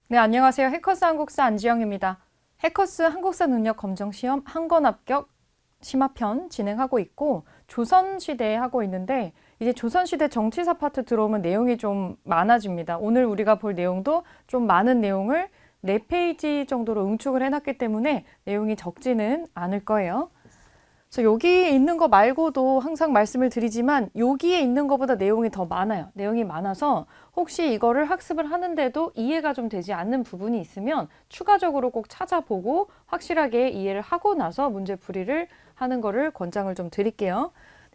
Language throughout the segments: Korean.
네, 안녕하세요. 해커스 한국사 안지영입니다. 해커스 한국사 능력 검정 시험 한 권 합격 심화편 진행하고 있고 조선시대에 하고 있는데 이제 조선시대 정치사 파트 들어오면 내용이 좀 많아집니다. 오늘 우리가 볼 내용도 좀 많은 내용을 4페이지 정도로 응축을 해놨기 때문에 내용이 적지는 않을 거예요. 그래서 여기 있는 거 말고도 항상 말씀을 드리지만 여기에 있는 것보다 내용이 더 많아요. 내용이 많아서 혹시 이거를 학습을 하는데도 이해가 좀 되지 않는 부분이 있으면 추가적으로 꼭 찾아보고 확실하게 이해를 하고 나서 문제 풀이를 하는 거를 권장을 좀 드릴게요.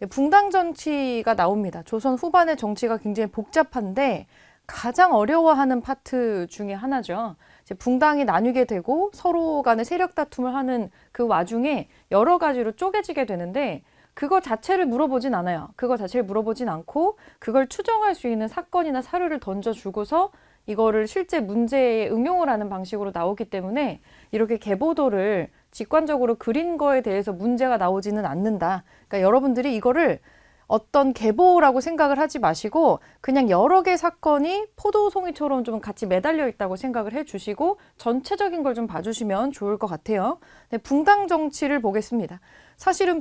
붕당 정치가 나옵니다. 조선 후반의 정치가 굉장히 복잡한데 가장 어려워하는 파트 중에 하나죠. 이제 붕당이 나뉘게 되고 서로 간의 세력 다툼을 하는 그 와중에 여러 가지로 쪼개지게 되는데 그거 자체를 물어보진 않아요. 그거 자체를 물어보진 않고 그걸 추정할 수 있는 사건이나 사료를 던져주고서 이거를 실제 문제에 응용을 하는 방식으로 나오기 때문에 이렇게 계보도를 직관적으로 그린 거에 대해서 문제가 나오지는 않는다. 그러니까 여러분들이 이거를 어떤 계보라고 생각을 하지 마시고 그냥 여러 개 사건이 포도송이처럼 좀 같이 매달려 있다고 생각을 해주시고 전체적인 걸 좀 봐주시면 좋을 것 같아요. 네, 붕당 정치를 보겠습니다. 사실은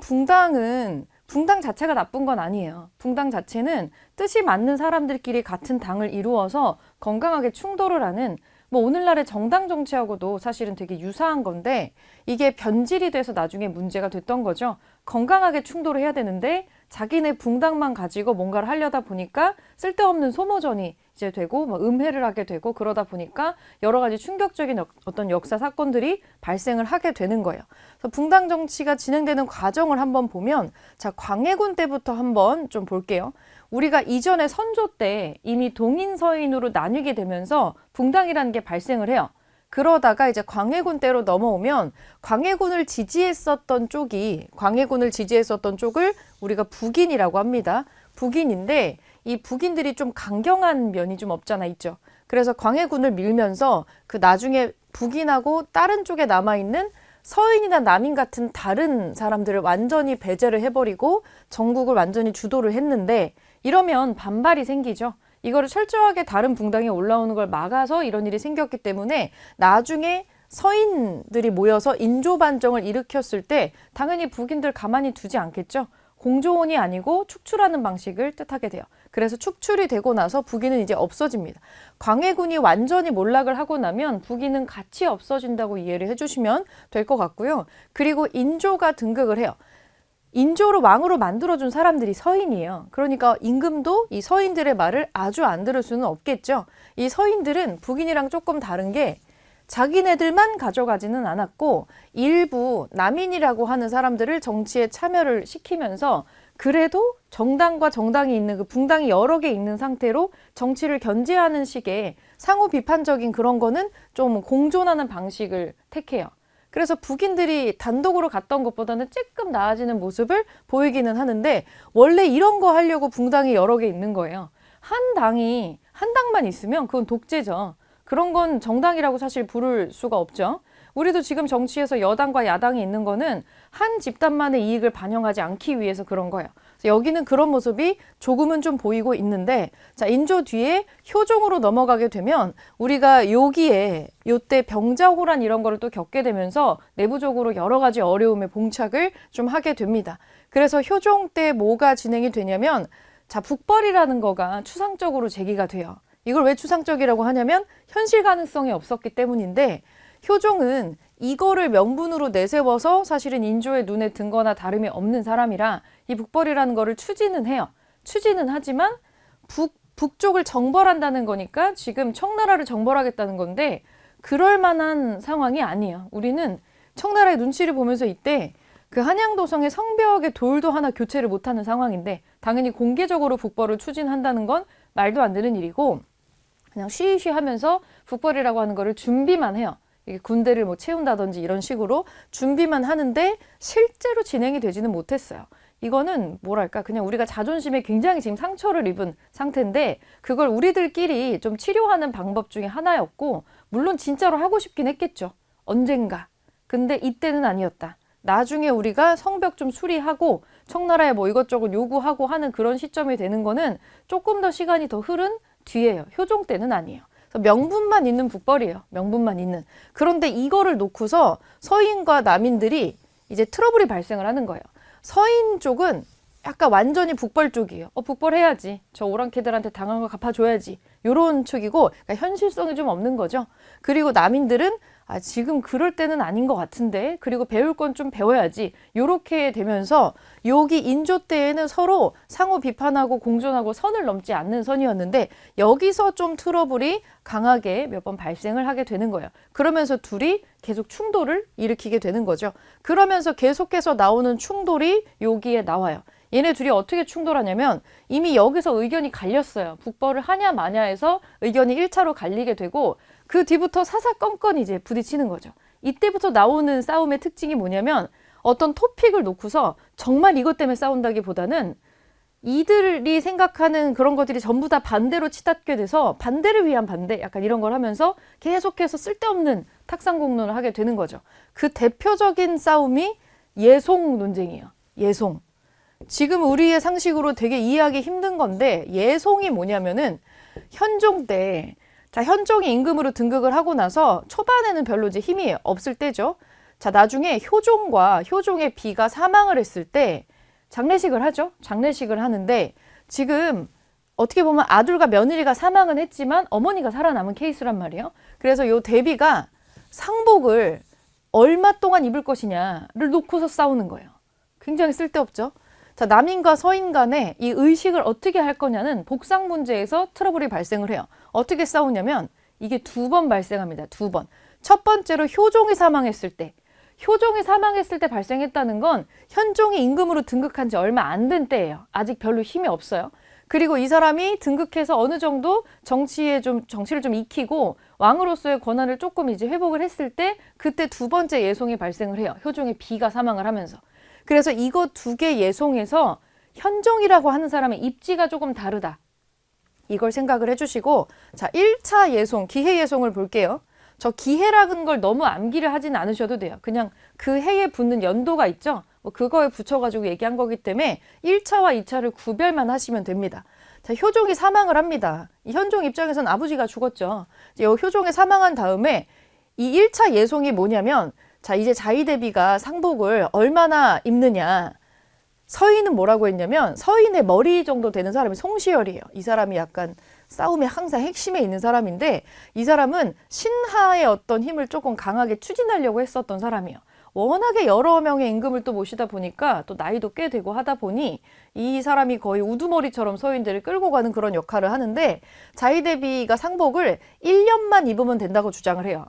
붕당 자체가 나쁜 건 아니에요. 붕당 자체는 뜻이 맞는 사람들끼리 같은 당을 이루어서 건강하게 충돌을 하는 뭐 오늘날의 정당 정치하고도 사실은 되게 유사한 건데 이게 변질이 돼서 나중에 문제가 됐던 거죠. 건강하게 충돌을 해야 되는데 자기네 붕당만 가지고 뭔가를 하려다 보니까 쓸데없는 소모전이 이제 되고 뭐 음해를 하게 되고 그러다 보니까 여러 가지 충격적인 어떤 역사 사건들이 발생을 하게 되는 거예요. 그래서 붕당 정치가 진행되는 과정을 한번 보면 자, 광해군 때부터 한번 좀 볼게요. 우리가 이전에 선조 때 이미 동인 서인으로 나뉘게 되면서 붕당이라는 게 발생을 해요. 그러다가 이제 광해군 때로 넘어오면 광해군을 지지했었던 쪽을 우리가 북인이라고 합니다. 북인인데 이 북인들이 좀 강경한 면이 좀 없잖아 있죠. 그래서 광해군을 밀면서 그 나중에 북인하고 다른 쪽에 남아있는 서인이나 남인 같은 다른 사람들을 완전히 배제를 해버리고 전국을 완전히 주도를 했는데 이러면 반발이 생기죠. 이거를 철저하게 다른 붕당에 올라오는 걸 막아서 이런 일이 생겼기 때문에 나중에 서인들이 모여서 인조반정을 일으켰을 때 당연히 북인들 가만히 두지 않겠죠. 공조원이 아니고 축출하는 방식을 뜻하게 돼요. 그래서 축출이 되고 나서 북인은 이제 없어집니다. 광해군이 완전히 몰락을 하고 나면 북인은 같이 없어진다고 이해를 해주시면 될 것 같고요. 그리고 인조가 등극을 해요. 인조로 왕으로 만들어준 사람들이 서인이에요. 그러니까 임금도 이 서인들의 말을 아주 안 들을 수는 없겠죠. 이 서인들은 북인이랑 조금 다른 게 자기네들만 가져가지는 않았고 일부 남인이라고 하는 사람들을 정치에 참여를 시키면서 그래도 정당과 정당이 있는 그 붕당이 여러 개 있는 상태로 정치를 견제하는 식의 상호 비판적인 그런 거는 좀 공존하는 방식을 택해요. 그래서 북인들이 단독으로 갔던 것보다는 조금 나아지는 모습을 보이기는 하는데 원래 이런 거 하려고 붕당이 여러 개 있는 거예요. 한 당만 있으면 그건 독재죠. 그런 건 정당이라고 사실 부를 수가 없죠. 우리도 지금 정치에서 여당과 야당이 있는 거는 한 집단만의 이익을 반영하지 않기 위해서 그런 거예요. 여기는 그런 모습이 조금은 좀 보이고 있는데 자, 인조 뒤에 효종으로 넘어가게 되면 우리가 여기에 요때 병자호란 이런 거를 또 겪게 되면서 내부적으로 여러 가지 어려움에 봉착을 좀 하게 됩니다. 그래서 효종 때 뭐가 진행이 되냐면 자, 북벌이라는 거가 추상적으로 제기가 돼요. 이걸 왜 추상적이라고 하냐면 현실 가능성이 없었기 때문인데 효종은 이거를 명분으로 내세워서 사실은 인조의 눈에 든 거나 다름이 없는 사람이라 이 북벌이라는 거를 추진은 해요. 추진은 하지만 북쪽을 정벌한다는 거니까 지금 청나라를 정벌하겠다는 건데 그럴 만한 상황이 아니에요. 우리는 청나라의 눈치를 보면서 이때 그 한양도성의 성벽에 돌도 하나 교체를 못하는 상황인데 당연히 공개적으로 북벌을 추진한다는 건 말도 안 되는 일이고 그냥 쉬쉬 하면서 북벌이라고 하는 거를 준비만 해요. 이게 군대를 뭐 채운다든지 이런 식으로 준비만 하는데 실제로 진행이 되지는 못했어요. 이거는 뭐랄까 그냥 우리가 자존심에 굉장히 지금 상처를 입은 상태인데 그걸 우리들끼리 좀 치료하는 방법 중에 하나였고 물론 진짜로 하고 싶긴 했겠죠. 언젠가. 근데 이때는 아니었다. 나중에 우리가 성벽 좀 수리하고 청나라에 뭐 이것저것 요구하고 하는 그런 시점이 되는 거는 조금 더 시간이 더 흐른 뒤에요. 효종 때는 아니에요. 그래서 명분만 있는 북벌이에요. 명분만 있는. 그런데 이거를 놓고서 서인과 남인들이 이제 트러블이 발생을 하는 거예요. 서인 쪽은 약간 완전히 북벌 쪽이에요. 북벌해야지. 저 오랑캐들한테 당한 거 갚아줘야지. 요런 쪽이고, 그러니까 현실성이 좀 없는 거죠. 그리고 남인들은 지금 그럴 때는 아닌 것 같은데, 그리고 배울 건 좀 배워야지. 요렇게 되면서 여기 인조 때에는 서로 상호 비판하고 공존하고 선을 넘지 않는 선이었는데, 여기서 좀 트러블이 강하게 몇 번 발생을 하게 되는 거예요. 그러면서 둘이 계속 충돌을 일으키게 되는 거죠. 그러면서 계속해서 나오는 충돌이 여기에 나와요. 얘네 둘이 어떻게 충돌하냐면 이미 여기서 의견이 갈렸어요. 북벌을 하냐 마냐에서 의견이 1차로 갈리게 되고 그 뒤부터 사사건건 이제 부딪히는 거죠. 이때부터 나오는 싸움의 특징이 뭐냐면 어떤 토픽을 놓고서 정말 이것 때문에 싸운다기보다는 이들이 생각하는 그런 것들이 전부 다 반대로 치닫게 돼서 반대를 위한 반대, 약간 이런 걸 하면서 계속해서 쓸데없는 탁상공론을 하게 되는 거죠. 그 대표적인 싸움이 예송 논쟁이에요. 예송. 지금 우리의 상식으로 되게 이해하기 힘든 건데 예송이 뭐냐면은 현종 때, 자, 현종이 임금으로 등극을 하고 나서 초반에는 별로 이제 힘이 없을 때죠. 자, 나중에 효종과 효종의 비가 사망을 했을 때 장례식을 하죠. 장례식을 하는데 지금 어떻게 보면 아들과 며느리가 사망은 했지만 어머니가 살아남은 케이스란 말이에요. 그래서 요 대비가 상복을 얼마 동안 입을 것이냐를 놓고서 싸우는 거예요. 굉장히 쓸데없죠. 자, 남인과 서인 간에 이 의식을 어떻게 할 거냐는 복상 문제에서 트러블이 발생을 해요. 어떻게 싸우냐면 이게 2번 발생합니다. 2번. 첫 번째로 효종이 사망했을 때. 효종이 사망했을 때 발생했다는 건 현종이 임금으로 등극한 지 얼마 안 된 때예요. 아직 별로 힘이 없어요. 그리고 이 사람이 등극해서 어느 정도 정치를 좀 익히고 왕으로서의 권한을 조금 이제 회복을 했을 때 그때 2번째 예송이 발생을 해요. 효종의 비가 사망을 하면서. 그래서 이거 2개 예송에서 현종이라고 하는 사람의 입지가 조금 다르다. 이걸 생각을 해주시고, 자, 1차 예송, 기해 예송을 볼게요. 저 기해라는 걸 너무 암기를 하진 않으셔도 돼요. 그냥 그 해에 붙는 연도가 있죠. 뭐 그거에 붙여가지고 얘기한 거기 때문에 1차와 2차를 구별만 하시면 됩니다. 자, 효종이 사망을 합니다. 이 현종 입장에서는 아버지가 죽었죠. 이제 효종이 사망한 다음에 이 1차 예송이 뭐냐면, 자, 이제 자의대비가 상복을 얼마나 입느냐. 서인은 뭐라고 했냐면 서인의 머리 정도 되는 사람이 송시열이에요. 이 사람이 약간 싸움에 항상 핵심에 있는 사람인데 이 사람은 신하의 어떤 힘을 조금 강하게 추진하려고 했었던 사람이에요. 워낙에 여러 명의 임금을 또 모시다 보니까 또 나이도 꽤 되고 하다 보니 이 사람이 거의 우두머리처럼 서인들을 끌고 가는 그런 역할을 하는데 자의대비가 상복을 1년만 입으면 된다고 주장을 해요.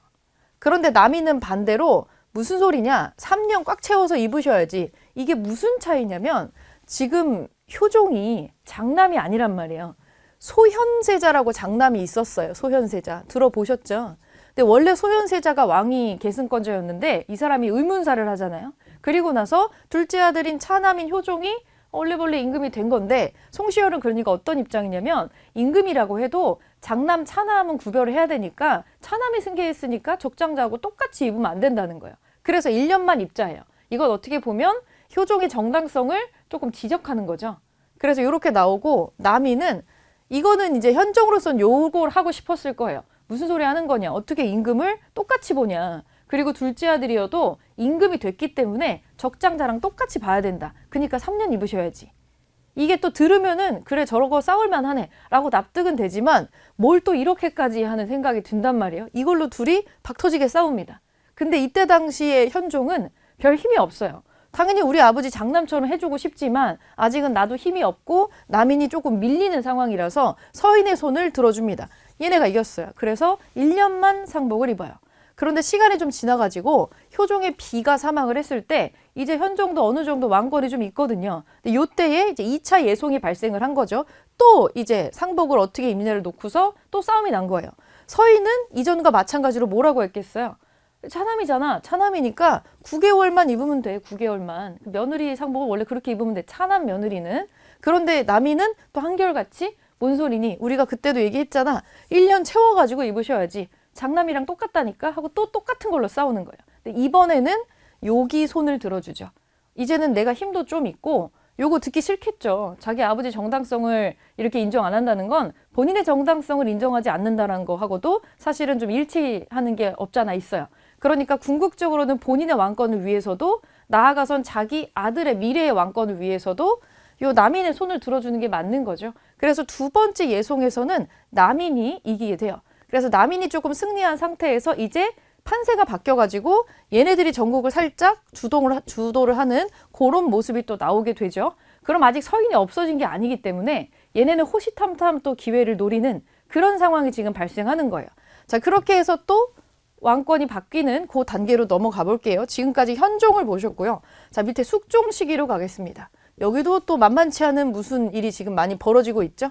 그런데 남인은 반대로 무슨 소리냐? 3년 꽉 채워서 입으셔야지. 이게 무슨 차이냐면 지금 효종이 장남이 아니란 말이에요. 소현세자라고 장남이 있었어요. 소현세자. 들어보셨죠? 근데 원래 소현세자가 왕위 계승권자였는데 이 사람이 의문사를 하잖아요. 그리고 나서 둘째 아들인 차남인 효종이 얼레벌레 임금이 된 건데 송시열은 그러니까 어떤 입장이냐면 임금이라고 해도 장남, 차남은 구별을 해야 되니까 차남이 승계했으니까 적장자하고 똑같이 입으면 안 된다는 거예요. 그래서 1년만 입자예요. 이건 어떻게 보면 효종의 정당성을 조금 지적하는 거죠. 그래서 이렇게 나오고 남인은 이거는 이제 현종으로서는 요걸 하고 싶었을 거예요. 무슨 소리 하는 거냐. 어떻게 임금을 똑같이 보냐. 그리고 둘째 아들이어도 임금이 됐기 때문에 적장자랑 똑같이 봐야 된다. 그러니까 3년 입으셔야지. 이게 또 들으면은 그래 저러고 싸울만 하네 라고 납득은 되지만 뭘 또 이렇게까지 하는 생각이 든단 말이에요. 이걸로 둘이 박터지게 싸웁니다. 근데 이때 당시에 현종은 별 힘이 없어요. 당연히 우리 아버지 장남처럼 해주고 싶지만 아직은 나도 힘이 없고 남인이 조금 밀리는 상황이라서 서인의 손을 들어줍니다. 얘네가 이겼어요. 그래서 1년만 상복을 입어요. 그런데 시간이 좀 지나가지고 효종의 비가 사망을 했을 때 이제 현종도 어느 정도 왕권이 좀 있거든요. 근데 요때에 이제 2차 예송이 발생을 한 거죠. 또 이제 상복을 어떻게 입느냐를 놓고서 또 싸움이 난 거예요. 서인은 이전과 마찬가지로 뭐라고 했겠어요? 차남이잖아. 차남이니까 9개월만 입으면 돼. 9개월만. 며느리 상복을 원래 그렇게 입으면 돼. 차남 며느리는. 그런데 남이는 또 한결같이 뭔 소리니? 우리가 그때도 얘기했잖아. 1년 채워가지고 입으셔야지. 장남이랑 똑같다니까 하고 또 똑같은 걸로 싸우는 거예요. 근데 이번에는 여기 손을 들어주죠. 이제는 내가 힘도 좀 있고 요거 듣기 싫겠죠. 자기 아버지 정당성을 이렇게 인정 안 한다는 건 본인의 정당성을 인정하지 않는다는 거하고도 사실은 좀 일치하는 게 없잖아 있어요. 그러니까 궁극적으로는 본인의 왕권을 위해서도 나아가선 자기 아들의 미래의 왕권을 위해서도 요 남인의 손을 들어주는 게 맞는 거죠. 그래서 두 번째 예송에서는 남인이 이기게 돼요. 그래서 남인이 조금 승리한 상태에서 이제 판세가 바뀌어가지고 얘네들이 전국을 살짝 주도를 하는 그런 모습이 또 나오게 되죠. 그럼 아직 서인이 없어진 게 아니기 때문에 얘네는 호시탐탐 또 기회를 노리는 그런 상황이 지금 발생하는 거예요. 자, 그렇게 해서 또 왕권이 바뀌는 그 단계로 넘어가 볼게요. 지금까지 현종을 보셨고요. 자, 밑에 숙종 시기로 가겠습니다. 여기도 또 만만치 않은 무슨 일이 지금 많이 벌어지고 있죠.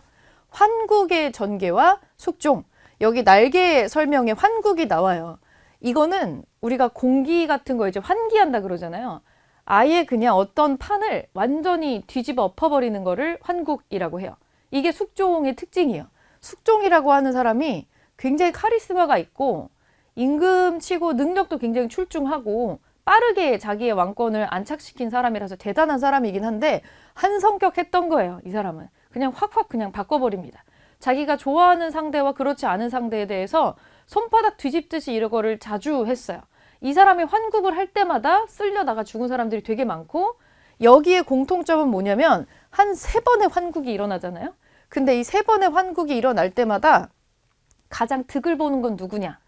환국의 전개와 숙종. 여기 날개 설명에 환국이 나와요. 이거는 우리가 공기 같은 거 이제 환기한다 그러잖아요. 아예 그냥 어떤 판을 완전히 뒤집어 엎어버리는 거를 환국이라고 해요. 이게 숙종의 특징이에요. 숙종이라고 하는 사람이 굉장히 카리스마가 있고 임금치고 능력도 굉장히 출중하고 빠르게 자기의 왕권을 안착시킨 사람이라서 대단한 사람이긴 한데 한 성격 했던 거예요. 이 사람은 그냥 확확 그냥 바꿔버립니다. 자기가 좋아하는 상대와 그렇지 않은 상대에 대해서 손바닥 뒤집듯이 이거를 자주 했어요. 이 사람이 환국을 할 때마다 쓸려다가 죽은 사람들이 되게 많고 여기에 공통점은 뭐냐면 한 3번의 환국이 일어나잖아요. 근데 이 3번의 환국이 일어날 때마다 가장 득을 보는 건 누구냐?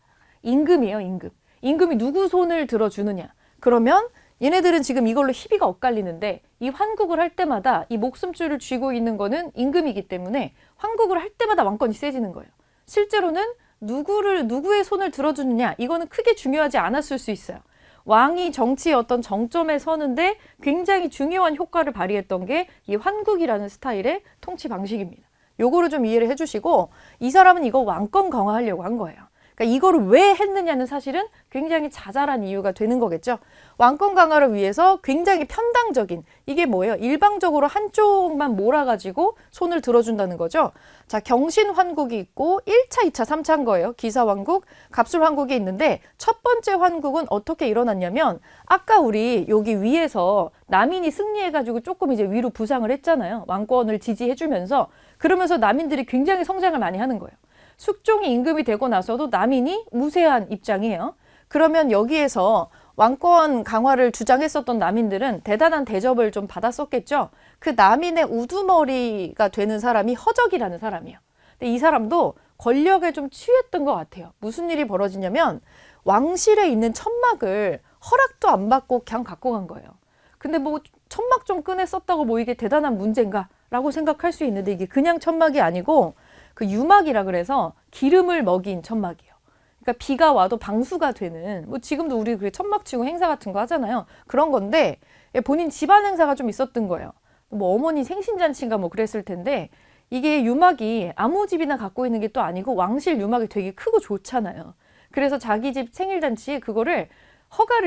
임금이에요, 임금. 임금이 누구 손을 들어주느냐? 그러면 얘네들은 지금 이걸로 희비가 엇갈리는데 이 환국을 할 때마다 이 목숨줄을 쥐고 있는 거는 임금이기 때문에 환국을 할 때마다 왕권이 세지는 거예요. 실제로는 누구의 손을 들어주느냐 이거는 크게 중요하지 않았을 수 있어요. 왕이 정치의 어떤 정점에 서는데 굉장히 중요한 효과를 발휘했던 게 이 환국이라는 스타일의 통치 방식입니다. 요거를 좀 이해를 해주시고 이 사람은 이거 왕권 강화하려고 한 거예요. 그러니까 이거를 왜 했느냐는 사실은 굉장히 자잘한 이유가 되는 거겠죠. 왕권 강화를 위해서 굉장히 편당적인 이게 뭐예요? 일방적으로 한쪽만 몰아가지고 손을 들어준다는 거죠. 자, 경신환국이 있고 1차, 2차, 3차인 거예요. 기사환국, 갑술환국이 있는데 첫 번째 환국은 어떻게 일어났냐면 아까 우리 여기 위에서 남인이 승리해가지고 조금 이제 위로 부상을 했잖아요. 왕권을 지지해주면서 그러면서 남인들이 굉장히 성장을 많이 하는 거예요. 숙종이 임금이 되고 나서도 남인이 우세한 입장이에요. 그러면 여기에서 왕권 강화를 주장했었던 남인들은 대단한 대접을 좀 받았었겠죠. 그 남인의 우두머리가 되는 사람이 허적이라는 사람이에요. 근데 이 사람도 권력에 좀 취했던 것 같아요. 무슨 일이 벌어지냐면 왕실에 있는 천막을 허락도 안 받고 그냥 갖고 간 거예요. 근데 뭐 천막 좀 꺼내 썼다고 뭐 이게 대단한 문제인가? 라고 생각할 수 있는데 이게 그냥 천막이 아니고 그 유막이라 그래서 기름을 먹인 천막이에요. 그러니까 비가 와도 방수가 되는 뭐 지금도 우리 그 천막 치고 행사 같은 거 하잖아요. 그런 건데 본인 집안 행사가 좀 있었던 거예요. 뭐 어머니 생신잔치인가 뭐 그랬을 텐데 이게 유막이 아무 집이나 갖고 있는 게 또 아니고 왕실 유막이 되게 크고 좋잖아요. 그래서 자기 집 생일잔치에 그거를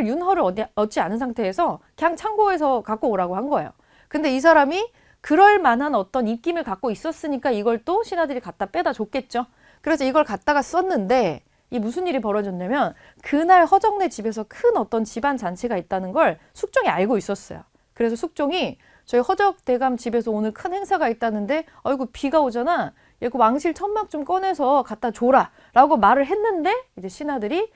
윤허를 얻지 않은 상태에서 그냥 창고에서 갖고 오라고 한 거예요. 근데 이 사람이 그럴 만한 어떤 입김을 갖고 있었으니까 이걸 또 신하들이 갖다 빼다 줬겠죠. 그래서 이걸 갖다가 썼는데 이 무슨 일이 벌어졌냐면 그날 허정네 집에서 큰 어떤 집안 잔치가 있다는 걸 숙종이 알고 있었어요. 그래서 숙종이 저희 허적 대감 집에서 오늘 큰 행사가 있다는데 아이고 비가 오잖아. 그 왕실 천막 좀 꺼내서 갖다 줘라 라고 말을 했는데 이제 신하들이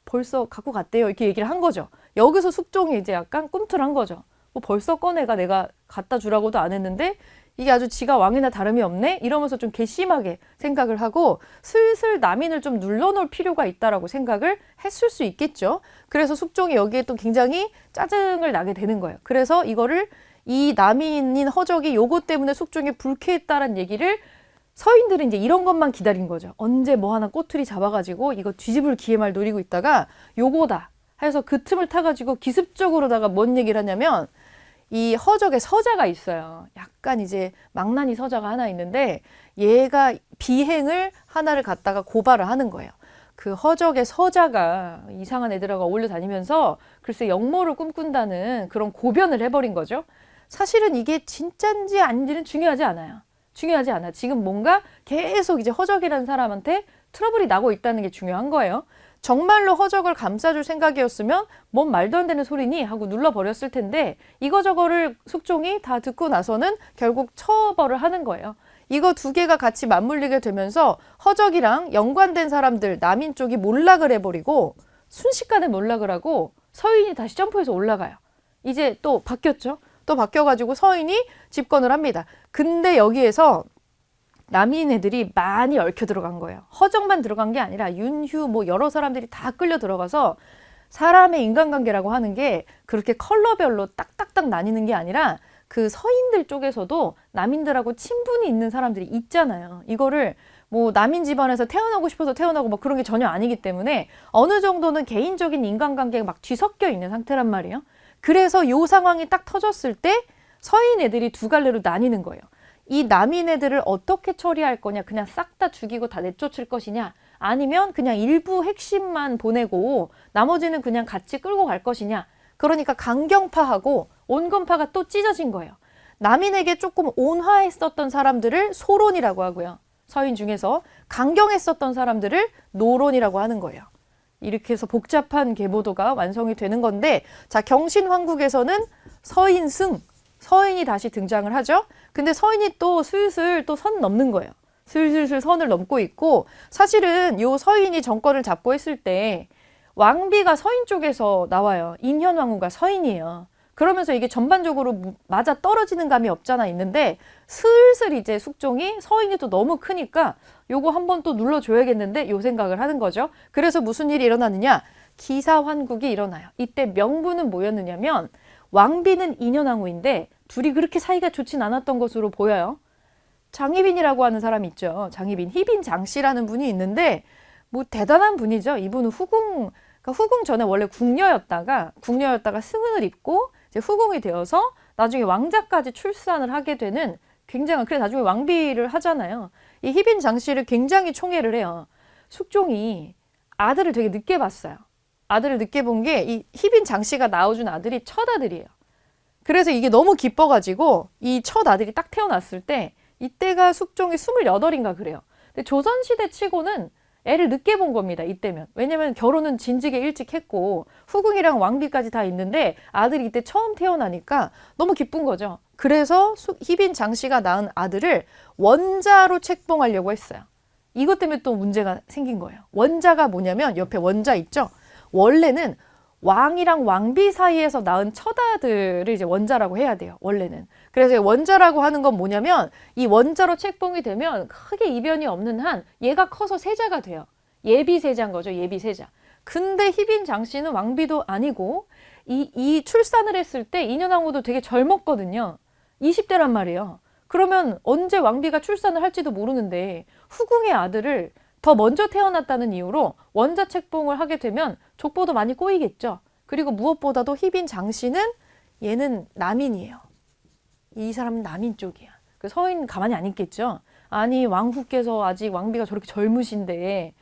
벌써 갖고 갔대요. 이렇게 얘기를 한 거죠. 여기서 숙종이 이제 약간 꿈틀한 거죠. 벌써 꺼내가 내가 갖다 주라고도 안 했는데 이게 아주 지가 왕이나 다름이 없네? 이러면서 좀 괘씸하게 생각을 하고 슬슬 남인을 좀 눌러놓을 필요가 있다라고 생각을 했을 수 있겠죠. 그래서 숙종이 여기에 또 굉장히 짜증을 나게 되는 거예요. 그래서 이거를 이 남인인 허적이 요것 때문에 숙종이 불쾌했다는 얘기를 서인들은 이제 이런 것만 기다린 거죠. 언제 뭐 하나 꼬투리 잡아가지고 이거 뒤집을 기회만 노리고 있다가 요거다 해서 그 틈을 타가지고 기습적으로다가 뭔 얘기를 하냐면 이 허적의 서자가 있어요. 약간 이제 망나니 서자가 하나 있는데 얘가 비행을 하나를 갖다가 고발을 하는 거예요. 그 허적의 서자가 이상한 애들하고 어울려 다니면서 글쎄 역모를 꿈꾼다는 그런 고변을 해버린 거죠. 사실은 이게 진짜인지 아닌지는 중요하지 않아요. 중요하지 않아. 지금 뭔가 계속 이제 허적이라는 사람한테 트러블이 나고 있다는 게 중요한 거예요. 정말로 허적을 감싸줄 생각이었으면 뭔 말도 안 되는 소리니 하고 눌러버렸을 텐데 이거저거를 숙종이 다 듣고 나서는 결국 처벌을 하는 거예요. 이거 두 개가 같이 맞물리게 되면서 허적이랑 연관된 사람들 남인 쪽이 몰락을 해버리고 순식간에 몰락을 하고 서인이 다시 점프해서 올라가요. 이제 또 바뀌었죠. 또 바뀌어가지고 서인이 집권을 합니다. 근데 여기에서 남인 애들이 많이 얽혀 들어간 거예요. 허정만 들어간 게 아니라 윤휴 뭐 여러 사람들이 다 끌려 들어가서 사람의 인간관계라고 하는 게 그렇게 컬러별로 딱딱딱 나뉘는 게 아니라 그 서인들 쪽에서도 남인들하고 친분이 있는 사람들이 있잖아요. 이거를 뭐 남인 집안에서 태어나고 싶어서 태어나고 뭐 그런 게 전혀 아니기 때문에 어느 정도는 개인적인 인간관계가 막 뒤섞여 있는 상태란 말이에요. 그래서 요 상황이 딱 터졌을 때 서인 애들이 두 갈래로 나뉘는 거예요. 이 남인 애들을 어떻게 처리할 거냐, 그냥 싹 다 죽이고 다 내쫓을 것이냐, 아니면 그냥 일부 핵심만 보내고 나머지는 그냥 같이 끌고 갈 것이냐. 그러니까 강경파하고 온건파가 또 찢어진 거예요. 남인에게 조금 온화했었던 사람들을 소론이라고 하고요. 서인 중에서 강경했었던 사람들을 노론이라고 하는 거예요. 이렇게 해서 복잡한 계보도가 완성이 되는 건데, 자, 경신왕국에서는 서인승, 서인이 다시 등장을 하죠. 근데 서인이 또 슬슬 또 선 넘는 거예요. 슬슬 선을 넘고 있고, 사실은 요 서인이 정권을 잡고 있을 때 왕비가 서인 쪽에서 나와요. 인현왕후가 서인이에요. 그러면서 이게 전반적으로 맞아 떨어지는 감이 없잖아 있는데 슬슬 이제 숙종이 서인이 또 너무 크니까 요거 한번 또 눌러줘야겠는데 요 생각을 하는 거죠. 그래서 무슨 일이 일어나느냐? 기사환국이 일어나요. 이때 명분은 뭐였느냐면 왕비는 인현왕후인데 둘이 그렇게 사이가 좋진 않았던 것으로 보여요. 장희빈이라고 하는 사람이 있죠. 장희빈, 희빈 장씨라는 분이 있는데 뭐 대단한 분이죠. 이분은 후궁, 그러니까 후궁 전에 원래 궁녀였다가 승을 입고 이제 후궁이 되어서 나중에 왕자까지 출산을 하게 되는 굉장한, 그래 나중에 왕비를 하잖아요. 이 희빈 장씨를 굉장히 총애를 해요. 숙종이 아들을 되게 늦게 봤어요. 아들을 늦게 본 게 이 희빈 장씨가 낳아준 아들이 첫 아들이에요. 그래서 이게 너무 기뻐가지고 이 첫 아들이 딱 태어났을 때 이때가 숙종이 28인가 그래요. 근데 조선시대 치고는 애를 늦게 본 겁니다. 이때면. 왜냐면 결혼은 진지게 일찍 했고 후궁이랑 왕비까지 다 있는데 아들이 이때 처음 태어나니까 너무 기쁜 거죠. 그래서 희빈 장씨가 낳은 아들을 원자로 책봉하려고 했어요. 이것 때문에 또 문제가 생긴 거예요. 원자가 뭐냐면 옆에 원자 있죠. 원래는 왕이랑 왕비 사이에서 낳은 첫아들을 이제 원자라고 해야 돼요. 원래는. 그래서 원자라고 하는 건 뭐냐면 이 원자로 책봉이 되면 크게 이변이 없는 한 얘가 커서 세자가 돼요. 예비세자인 거죠. 예비세자. 근데 희빈 장씨는 왕비도 아니고 이 출산을 했을 때 인현왕후도 되게 젊었거든요. 20대란 말이에요. 그러면 언제 왕비가 출산을 할지도 모르는데 후궁의 아들을 더 먼저 태어났다는 이유로 원자 책봉을 하게 되면 족보도 많이 꼬이겠죠. 그리고 무엇보다도 희빈 장씨는 얘는 남인이에요. 이 사람은 남인 쪽이야. 그 서인 가만히 안 있겠죠. 아니 왕후께서 아직 왕비가 저렇게 젊으신데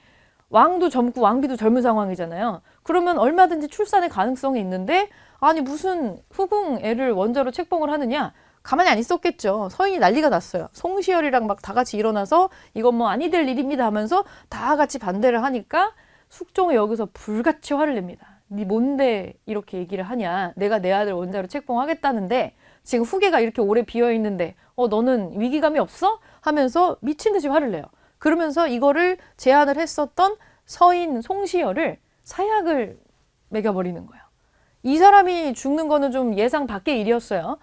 왕도 젊고 왕비도 젊은 상황이잖아요. 그러면 얼마든지 출산의 가능성이 있는데 아니 무슨 후궁 애를 원자로 책봉을 하느냐. 가만히 안 있었겠죠. 서인이 난리가 났어요. 송시열이랑 막 다 같이 일어나서 이건 뭐 아니 될 일입니다 하면서 다 같이 반대를 하니까 숙종이 여기서 불같이 화를 냅니다. 니 뭔데 이렇게 얘기를 하냐. 내가 내 아들 원자로 책봉하겠다는데 지금 후계가 이렇게 오래 비어있는데 너는 위기감이 없어? 하면서 미친 듯이 화를 내요. 그러면서 이거를 제안을 했었던 서인 송시열을 사약을 매겨버리는 거예요. 이 사람이 죽는 거는 좀 예상 밖의 일이었어요.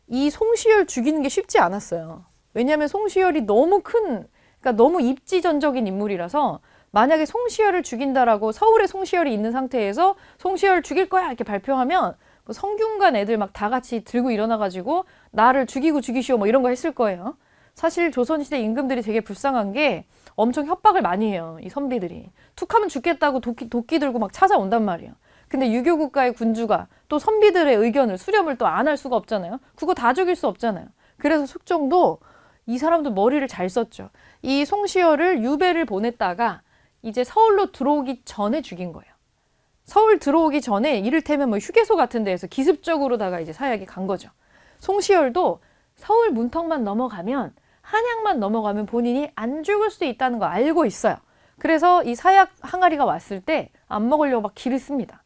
이 송시열 죽이는 게 쉽지 않았어요. 왜냐하면 송시열이 너무 그러니까 너무 입지전적인 인물이라서 만약에 송시열을 죽인다라고 서울에 송시열이 있는 상태에서 송시열 죽일 거야 이렇게 발표하면 뭐 성균관 애들 막 다 같이 들고 일어나가지고 나를 죽이고 죽이시오 뭐 이런 거 했을 거예요. 사실 조선시대 임금들이 되게 불쌍한 게 엄청 협박을 많이 해요. 이 선비들이. 툭하면 죽겠다고 도끼 들고 막 찾아온단 말이에요. 근데 유교국가의 군주가 또 선비들의 의견을 수렴을 또 안 할 수가 없잖아요. 그거 다 죽일 수 없잖아요. 그래서 숙종도 이 사람도 머리를 잘 썼죠. 이 송시열을 유배를 보냈다가 이제 서울로 들어오기 전에 죽인 거예요. 서울 들어오기 전에 이를테면 뭐 휴게소 같은 데에서 기습적으로다가 이제 사약이 간 거죠. 송시열도 서울 문턱만 넘어가면 한양만 넘어가면 본인이 안 죽을 수 있다는 거 알고 있어요. 그래서 이 사약 항아리가 왔을 때 안 먹으려고 막 기를 씁니다.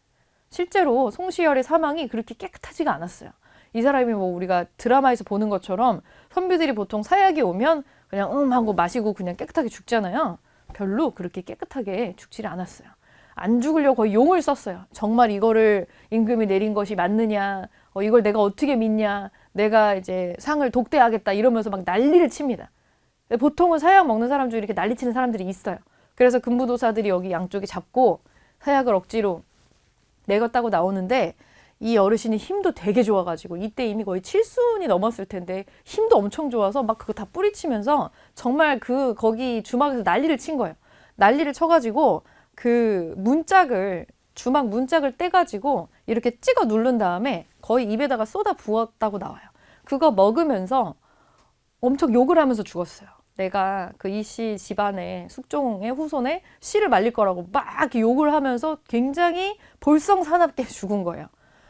실제로 송시열의 사망이 그렇게 깨끗하지가 않았어요. 이 사람이 뭐 우리가 드라마에서 보는 것처럼 선비들이 보통 사약이 오면 그냥 하고 마시고 그냥 깨끗하게 죽잖아요. 별로 그렇게 깨끗하게 죽지를 않았어요. 안 죽으려고 거의 용을 썼어요. 정말 이거를 임금이 내린 것이 맞느냐, 이걸 내가 어떻게 믿냐, 내가 이제 상을 독대하겠다 이러면서 막 난리를 칩니다. 보통은 사약 먹는 사람 중에 이렇게 난리치는 사람들이 있어요. 그래서 금부도사들이 여기 양쪽에 잡고 사약을 억지로 내갔다고 나오는데 이 어르신이 힘도 되게 좋아가지고 이때 이미 거의 7순이 넘었을 텐데 힘도 엄청 좋아서 막 그거 다 뿌리치면서 정말 거기 주막에서 난리를 친 거예요. 난리를 쳐가지고 그 주막 문짝을 떼가지고 이렇게 찍어 누른 다음에 거의 입에다가 쏟아 부었다고 나와요. 그거 먹으면서 엄청 욕을 하면서 죽었어요. 내가 그 이씨 집안의 숙종의 후손에 씨를 말릴 거라고 막 욕을 하면서 굉장히 볼썽사납게 죽은 거예요.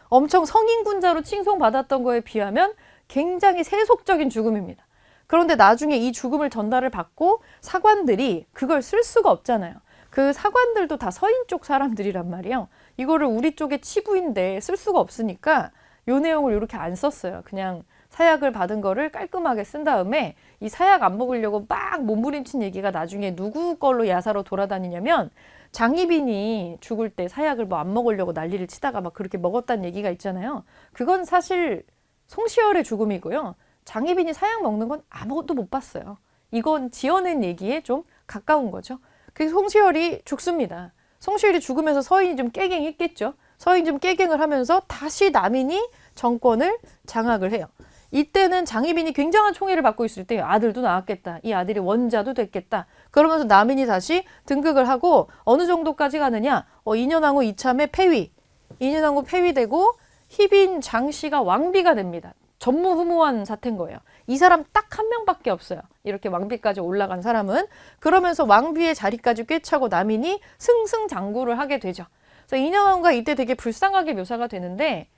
엄청 성인군자로 칭송받았던 거에 비하면 굉장히 세속적인 죽음입니다. 그런데 나중에 이 죽음을 전달을 받고 사관들이 그걸 쓸 수가 없잖아요. 그 사관들도 다 서인 쪽 사람들이란 말이에요. 이거를 우리 쪽의 치부인데 쓸 수가 없으니까 요 내용을 이렇게 안 썼어요. 그냥 사약을 받은 거를 깔끔하게 쓴 다음에 이 사약 안 먹으려고 막 몸부림친 얘기가 나중에 누구 걸로 야사로 돌아다니냐면 장희빈이 죽을 때 사약을 뭐 안 먹으려고 난리를 치다가 막 그렇게 먹었다는 얘기가 있잖아요. 그건 사실 송시열의 죽음이고요. 장희빈이 사약 먹는 건 아무것도 못 봤어요. 이건 지어낸 얘기에 좀 가까운 거죠. 그래서 송시열이 죽습니다. 송시열이 죽으면서 서인이 좀 깨갱했겠죠. 서인이 좀 깨갱을 하면서 다시 남인이 정권을 장악을 해요. 이때는 장희빈이 굉장한 총애를 받고 있을 때 아들도 낳았겠다. 이 아들이 원자도 됐겠다. 그러면서 남인이 다시 등극을 하고 어느 정도까지 가느냐. 인현왕후 이참에 폐위. 인현왕후 폐위되고 희빈 장씨가 왕비가 됩니다. 전무후무한 사태인 거예요. 이 사람 딱 한 명밖에 없어요. 이렇게 왕비까지 올라간 사람은. 그러면서 왕비의 자리까지 꿰차고 남인이 승승장구를 하게 되죠. 그래서 인현왕후가 이때 되게 불쌍하게 묘사가 되는데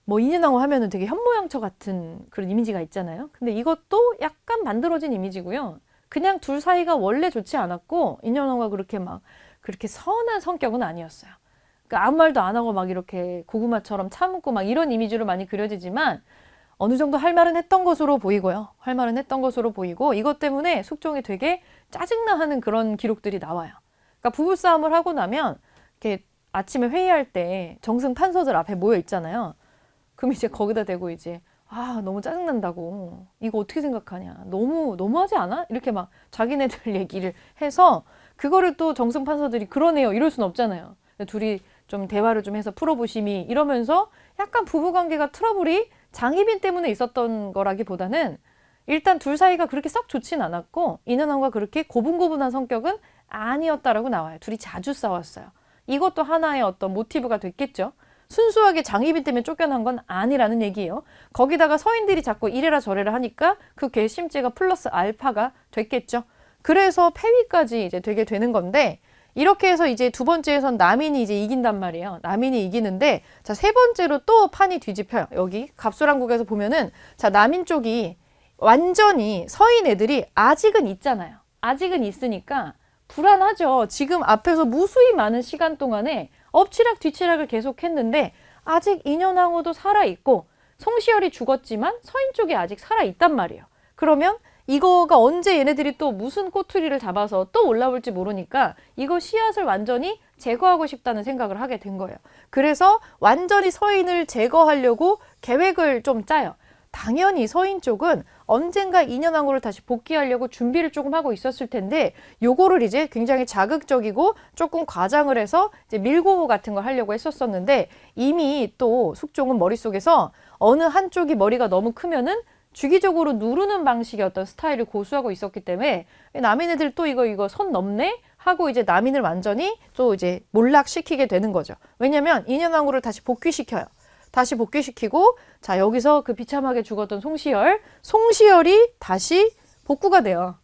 뭐 인현왕후 하면은 되게 현모양처 같은 그런 이미지가 있잖아요. 근데 이것도 약간 만들어진 이미지고요. 그냥 둘 사이가 원래 좋지 않았고 인현왕후가 그렇게 선한 성격은 아니었어요. 그러니까 아무 말도 안 하고 막 이렇게 고구마처럼 참고 막 이런 이미지로 많이 그려지지만 어느 정도 할 말은 했던 것으로 보이고요. 할 말은 했던 것으로 보이고 이것 때문에 숙종이 되게 짜증나하는 그런 기록들이 나와요. 그러니까 부부싸움을 하고 나면 이렇게 아침에 회의할 때 정승 판서들 앞에 모여 있잖아요. 그럼 이제 거기다 대고 이제 너무 짜증난다고 이거 어떻게 생각하냐 너무하지 않아? 이렇게 막 자기네들 얘기를 해서 그거를 또 정승 판서들이 그러네요 이럴 순 없잖아요. 둘이 좀 대화를 좀 해서 풀어보심이 이러면서 약간 부부관계가 트러블이 장희빈 때문에 있었던 거라기보다는 일단 둘 사이가 그렇게 썩 좋진 않았고 인현왕후가 그렇게 고분고분한 성격은 아니었다라고 나와요. 둘이 자주 싸웠어요. 이것도 하나의 어떤 모티브가 됐겠죠. 순수하게 장희빈 때문에 쫓겨난 건 아니라는 얘기예요. 거기다가 서인들이 자꾸 이래라 저래라 하니까 그 괘씸죄가 플러스 알파가 됐겠죠. 그래서 폐위까지 이제 되게 되는 건데 이렇게 해서 이제 두 번째에선 남인이 이제 이긴단 말이에요. 남인이 이기는데 자, 세 번째로 또 판이 뒤집혀요. 여기 갑술왕국에서 보면은 자, 남인 쪽이 완전히 서인 애들이 아직은 있잖아요. 아직은 있으니까 불안하죠. 지금 앞에서 무수히 많은 시간 동안에 엎치락 뒤치락을 계속했는데 아직 인현왕후도 살아있고 송시열이 죽었지만 서인 쪽이 아직 살아있단 말이에요. 그러면 이거가 언제 얘네들이 또 무슨 꼬투리를 잡아서 또 올라올지 모르니까 이거 씨앗을 완전히 제거하고 싶다는 생각을 하게 된 거예요. 그래서 완전히 서인을 제거하려고 계획을 좀 짜요. 당연히 서인 쪽은 언젠가 인현왕후를 다시 복귀하려고 준비를 조금 하고 있었을 텐데 요거를 이제 굉장히 자극적이고 조금 과장을 해서 이제 밀고 같은 걸 하려고 했었었는데 이미 또 숙종은 머릿속에서 어느 한쪽이 머리가 너무 크면은 주기적으로 누르는 방식의 어떤 스타일을 고수하고 있었기 때문에 남인애들 또 이거 선 넘네 하고 이제 남인을 완전히 또 이제 몰락시키게 되는 거죠. 왜냐면 인현왕후를 다시 복귀시켜요. 다시 복귀시키고 자 여기서 그 비참하게 죽었던 송시열이 다시 복구가 돼요.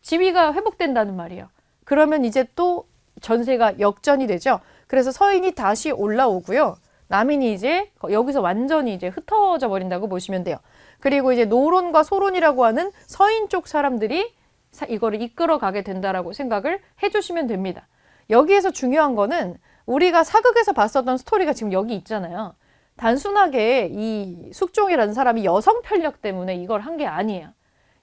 지위가 회복된다는 말이에요. 그러면 이제 또 전세가 역전이 되죠. 그래서 서인이 다시 올라오고요. 남인이 이제 여기서 완전히 이제 흩어져 버린다고 보시면 돼요. 그리고 이제 노론과 소론이라고 하는 서인 쪽 사람들이 이거를 이끌어 가게 된다라고 생각을 해주시면 됩니다. 여기에서 중요한 거는 우리가 사극에서 봤었던 스토리가 지금 여기 있잖아요. 단순하게 이 숙종이라는 사람이 여성 편력 때문에 이걸 한 게 아니에요.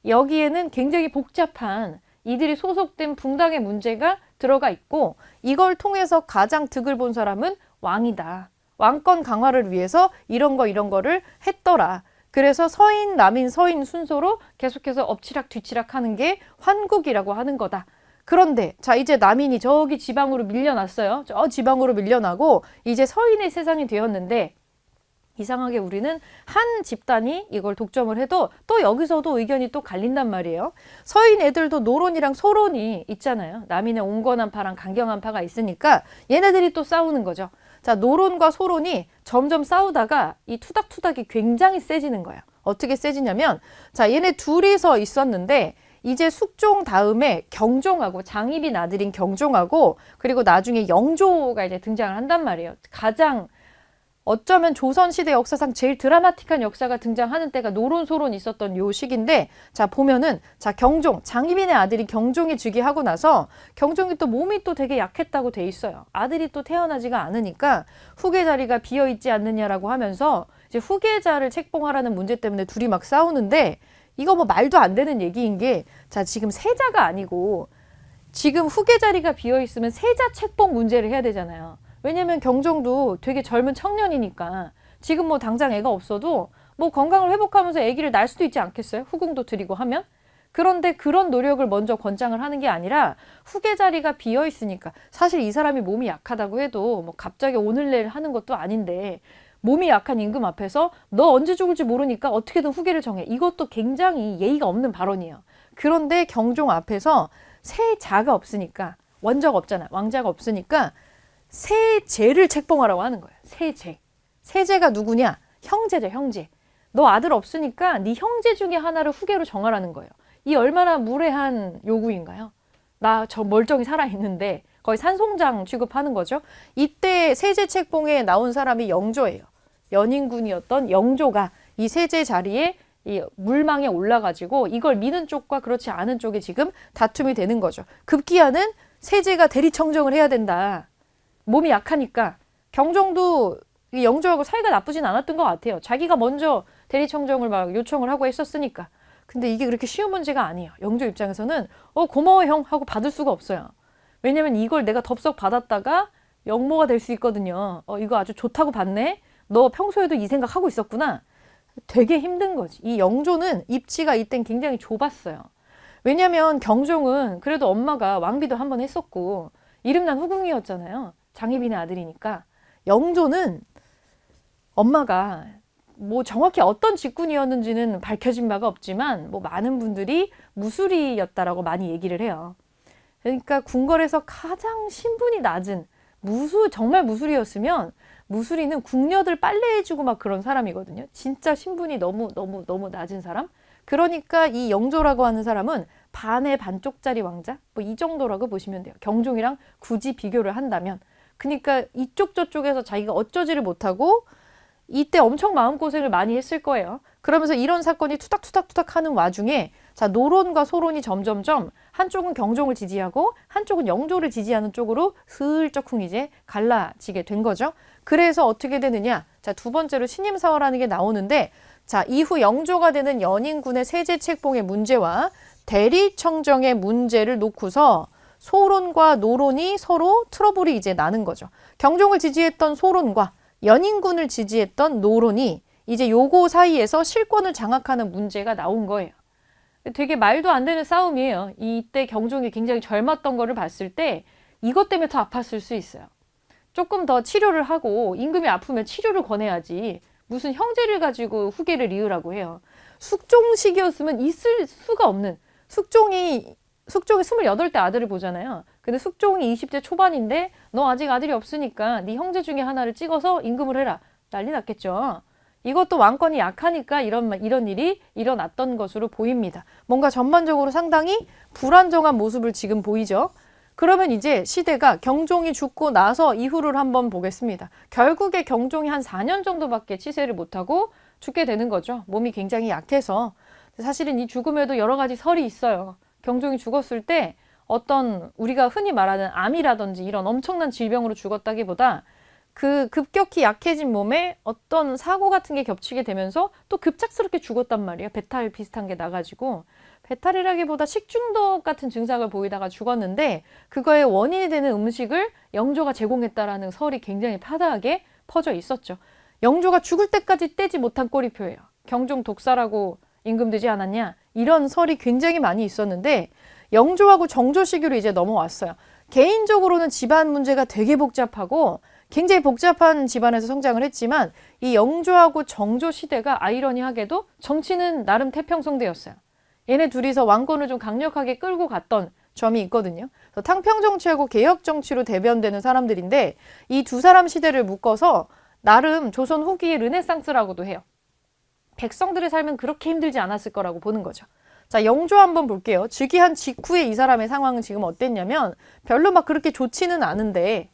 여기에는 굉장히 복잡한 이들이 소속된 붕당의 문제가 들어가 있고, 이걸 통해서 가장 득을 본 사람은 왕이다. 왕권 강화를 위해서 이런 거를 했더라. 그래서 서인, 남인, 서인 순서로 계속해서 엎치락 뒤치락 하는 게 환국이라고 하는 거다. 그런데 자, 이제 남인이 저기 지방으로 밀려났어요. 저 지방으로 밀려나고 이제 서인의 세상이 되었는데, 이상하게 우리는 한 집단이 이걸 독점을 해도 또 여기서도 의견이 또 갈린단 말이에요. 서인 애들도 노론이랑 소론이 있잖아요. 남인의 온건한 파랑 강경한 파가 있으니까 얘네들이 또 싸우는 거죠. 자, 노론과 소론이 점점 싸우다가 이 투닥투닥이 굉장히 세지는 거예요. 어떻게 세지냐면, 자, 얘네 둘이서 있었는데 이제 숙종 다음에 경종하고, 장희빈 아들인 경종하고, 그리고 나중에 영조가 이제 등장을 한단 말이에요. 가장 어쩌면 조선시대 역사상 제일 드라마틱한 역사가 등장하는 때가 노론소론 있었던 요 시기인데, 자, 보면은, 자, 경종, 장희빈의 아들이 경종이 즉위하고 나서 경종이 또 몸이 또 되게 약했다고 돼 있어요. 아들이 또 태어나지가 않으니까 후계 자리가 비어있지 않느냐라고 하면서 이제 후계자를 책봉하라는 문제 때문에 둘이 막 싸우는데, 이거 뭐 말도 안 되는 얘기인 게, 자, 지금 세자가 아니고 지금 후계 자리가 비어있으면 세자 책봉 문제를 해야 되잖아요. 왜냐면 경종도 되게 젊은 청년이니까 지금 뭐 당장 애가 없어도 뭐 건강을 회복하면서 아기를 낳을 수도 있지 않겠어요? 후궁도 드리고 하면. 그런데 그런 노력을 먼저 권장을 하는 게 아니라 후계 자리가 비어 있으니까, 사실 이 사람이 몸이 약하다고 해도 뭐 갑자기 오늘 내일 하는 것도 아닌데 몸이 약한 임금 앞에서 너 언제 죽을지 모르니까 어떻게든 후계를 정해. 이것도 굉장히 예의가 없는 발언이에요. 그런데 경종 앞에서 세자가 없으니까, 원자가 없잖아요. 왕자가 없으니까 세제를 책봉하라고 하는 거예요. 세제. 세제가 누구냐? 형제죠, 형제. 너 아들 없으니까 네 형제 중에 하나를 후계로 정하라는 거예요. 이 얼마나 무례한 요구인가요? 나 저 멀쩡히 살아있는데 거의 산송장 취급하는 거죠. 이때 세제 책봉에 나온 사람이 영조예요. 연인군이었던 영조가 이 세제 자리에 이 물망에 올라가지고 이걸 미는 쪽과 그렇지 않은 쪽이 지금 다툼이 되는 거죠. 급기야는 세제가 대리청정을 해야 된다. 몸이 약하니까. 경종도 영조하고 사이가 나쁘진 않았던 것 같아요. 자기가 먼저 대리청정을 막 요청을 하고 했었으니까. 근데 이게 그렇게 쉬운 문제가 아니에요. 영조 입장에서는 고마워 형 하고 받을 수가 없어요. 왜냐면 이걸 내가 덥석 받았다가 역모가 될 수 있거든요. 이거 아주 좋다고 받네? 너 평소에도 이 생각하고 있었구나? 되게 힘든 거지. 이 영조는 입지가 이땐 굉장히 좁았어요. 왜냐면 경종은 그래도 엄마가 왕비도 한 번 했었고 이름난 후궁이었잖아요. 장희빈의 아들이니까. 영조는 엄마가 뭐 정확히 어떤 직군이었는지는 밝혀진 바가 없지만 뭐 많은 분들이 무술이였다라고 많이 얘기를 해요. 그러니까 궁궐에서 가장 신분이 낮은 정말 무술이었으면, 무술이는 궁녀들 빨래해주고 막 그런 사람이거든요. 진짜 신분이 너무 낮은 사람. 그러니까 이 영조라고 하는 사람은 반의 반쪽짜리 왕자 뭐 이 정도라고 보시면 돼요. 경종이랑 굳이 비교를 한다면. 그러니까 이쪽 저쪽에서 자기가 어쩌지를 못하고 이때 엄청 마음고생을 많이 했을 거예요. 그러면서 이런 사건이 투닥투닥 하는 와중에, 자, 노론과 소론이 점점점 한쪽은 경종을 지지하고 한쪽은 영조를 지지하는 쪽으로 슬쩍쿵 이제 갈라지게 된 거죠. 그래서 어떻게 되느냐? 자, 두 번째로 신임사화라는 게 나오는데, 자, 이후 영조가 되는 연인군의 세제 책봉의 문제와 대리청정의 문제를 놓고서 소론과 노론이 서로 트러블이 이제 나는 거죠. 경종을 지지했던 소론과 연인군을 지지했던 노론이 이제 요거 사이에서 실권을 장악하는 문제가 나온 거예요. 되게 말도 안 되는 싸움이에요. 이때 경종이 굉장히 젊었던 거를 봤을 때 이것 때문에 더 아팠을 수 있어요. 조금 더 치료를 하고, 임금이 아프면 치료를 권해야지 무슨 형제를 가지고 후계를 이으라고 해요. 숙종식이었으면 있을 수가 없는, 숙종이 28대 아들을 보잖아요. 근데 숙종이 20대 초반인데 너 아직 아들이 없으니까 네 형제 중에 하나를 찍어서 임금을 해라. 난리 났겠죠. 이것도 왕권이 약하니까 이런 일이 일어났던 것으로 보입니다. 뭔가 전반적으로 상당히 불안정한 모습을 지금 보이죠. 그러면 이제 시대가 경종이 죽고 나서 이후를 한번 보겠습니다. 결국에 경종이 한 4년 정도밖에 치세를 못하고 죽게 되는 거죠. 몸이 굉장히 약해서. 사실은 이 죽음에도 여러 가지 설이 있어요. 경종이 죽었을 때 어떤 우리가 흔히 말하는 암이라든지 이런 엄청난 질병으로 죽었다기보다 그 급격히 약해진 몸에 어떤 사고 같은 게 겹치게 되면서 또 급작스럽게 죽었단 말이에요. 배탈 비슷한 게 나가지고. 배탈이라기보다 식중독 같은 증상을 보이다가 죽었는데 그거의 원인이 되는 음식을 영조가 제공했다라는 설이 굉장히 파다하게 퍼져 있었죠. 영조가 죽을 때까지 떼지 못한 꼬리표예요. 경종 독사라고 임금되지 않았냐? 이런 설이 굉장히 많이 있었는데 영조하고 정조 시기로 이제 넘어왔어요. 개인적으로는 집안 문제가 되게 복잡하고 굉장히 복잡한 집안에서 성장을 했지만 이 영조하고 정조 시대가 아이러니하게도 정치는 나름 태평성대였어요. 얘네 둘이서 왕권을 좀 강력하게 끌고 갔던 점이 있거든요. 그래서 탕평 정치하고 개혁 정치로 대변되는 사람들인데 이 두 사람 시대를 묶어서 나름 조선 후기의 르네상스라고도 해요. 백성들의 삶은 그렇게 힘들지 않았을 거라고 보는 거죠. 자, 영조 한번 볼게요. 즉위한 직후에 이 사람의 상황은 지금 어땠냐면 별로 막 그렇게 좋지는 않은데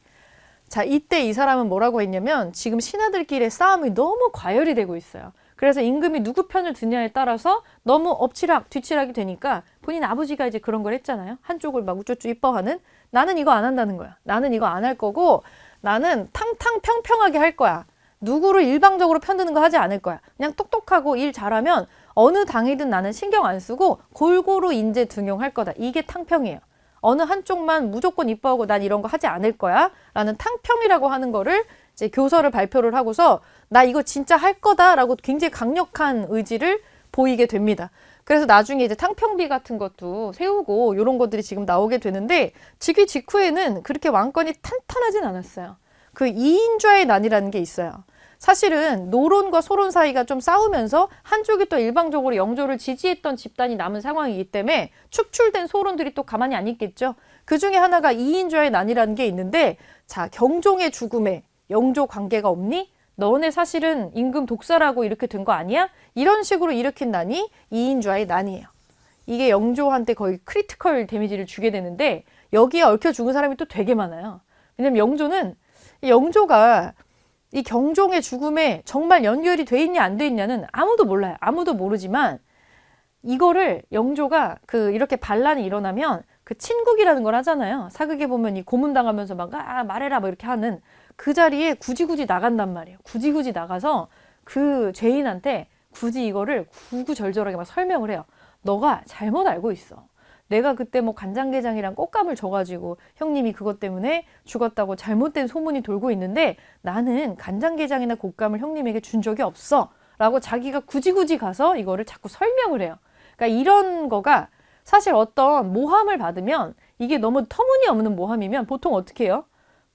자, 이때 이 사람은 뭐라고 했냐면 지금 신하들끼리의 싸움이 너무 과열이 되고 있어요. 그래서 임금이 누구 편을 드냐에 따라서 너무 엎치락 뒤치락이 되니까 본인 아버지가 이제 그런 걸 했잖아요. 한쪽을 막 우쭈쭈 이뻐하는 나는 이거 안 한다는 거야. 나는 이거 안 할 거고 나는 탕탕평평하게 할 거야. 누구를 일방적으로 편드는 거 하지 않을 거야. 그냥 똑똑하고 일 잘하면 어느 당이든 나는 신경 안 쓰고 골고루 인재 등용할 거다. 이게 탕평이에요. 어느 한쪽만 무조건 이뻐하고 난 이런 거 하지 않을 거야 라는 탕평이라고 하는 거를 이제 교서를 발표를 하고서 나 이거 진짜 할 거다라고 굉장히 강력한 의지를 보이게 됩니다. 그래서 나중에 이제 탕평비 같은 것도 세우고 이런 것들이 지금 나오게 되는데 즉위 직후에는 그렇게 왕권이 탄탄하진 않았어요. 그 이인좌의 난이라는 게 있어요. 사실은 노론과 소론 사이가 좀 싸우면서 한쪽이 또 일방적으로 영조를 지지했던 집단이 남은 상황이기 때문에 축출된 소론들이 또 가만히 안 있겠죠. 그 중에 하나가 이인좌의 난이라는 게 있는데 자, 경종의 죽음에 영조 관계가 없니? 너네 사실은 임금 독사라고 이렇게 된 거 아니야? 이런 식으로 일으킨 난이 이인좌의 난이에요. 이게 영조한테 거의 크리티컬 데미지를 주게 되는데 여기에 얽혀 죽은 사람이 또 되게 많아요. 왜냐면 영조가 이 경종의 죽음에 정말 연결이 돼 있냐 안 돼 있냐는 아무도 몰라요. 아무도 모르지만 이거를 영조가 이렇게 반란이 일어나면 그 친국이라는 걸 하잖아요. 사극에 보면 이 고문당하면서 막 말해라 뭐 이렇게 하는 그 자리에 굳이 나간단 말이에요. 굳이 나가서 그 죄인한테 굳이 이거를 구구절절하게 막 설명을 해요. 너가 잘못 알고 있어. 내가 그때 뭐 간장게장이랑 꽃감을 줘가지고 형님이 그것 때문에 죽었다고 잘못된 소문이 돌고 있는데 나는 간장게장이나 꽃감을 형님에게 준 적이 없어. 라고 자기가 굳이 가서 이거를 자꾸 설명을 해요. 그러니까 이런 거가 사실 어떤 모함을 받으면 이게 너무 터무니없는 모함이면 보통 어떻게 해요?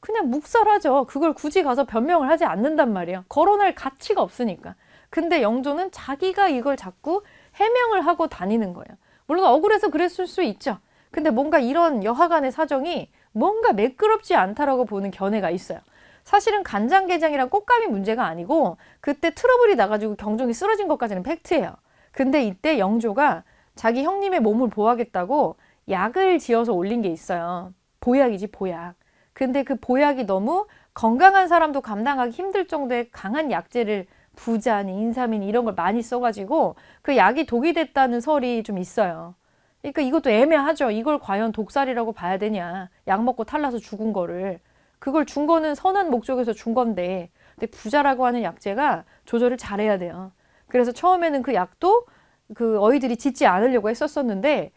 그냥 묵살하죠. 그걸 굳이 가서 변명을 하지 않는단 말이에요. 거론할 가치가 없으니까. 근데 영조는 자기가 이걸 자꾸 해명을 하고 다니는 거예요. 물론 억울해서 그랬을 수 있죠. 근데 뭔가 이런 여하간의 사정이 뭔가 매끄럽지 않다라고 보는 견해가 있어요. 사실은 간장게장이랑 꽃감이 문제가 아니고 그때 트러블이 나가지고 경종이 쓰러진 것까지는 팩트예요. 근데 이때 영조가 자기 형님의 몸을 보호하겠다고 약을 지어서 올린 게 있어요. 보약이지, 보약. 근데 그 보약이 너무 건강한 사람도 감당하기 힘들 정도의 강한 약재를 부자니 인삼인 이런 걸 많이 써가지고 그 약이 독이 됐다는 설이 좀 있어요. 그러니까 이것도 애매하죠. 이걸 과연 독살이라고 봐야 되냐. 약 먹고 탈나서 죽은 거를. 그걸 준 거는 선한 목적에서 준 건데 근데 부자라고 하는 약재가 조절을 잘해야 돼요. 그래서 처음에는 그 약도 그 어이들이 짓지 않으려고 했었었는데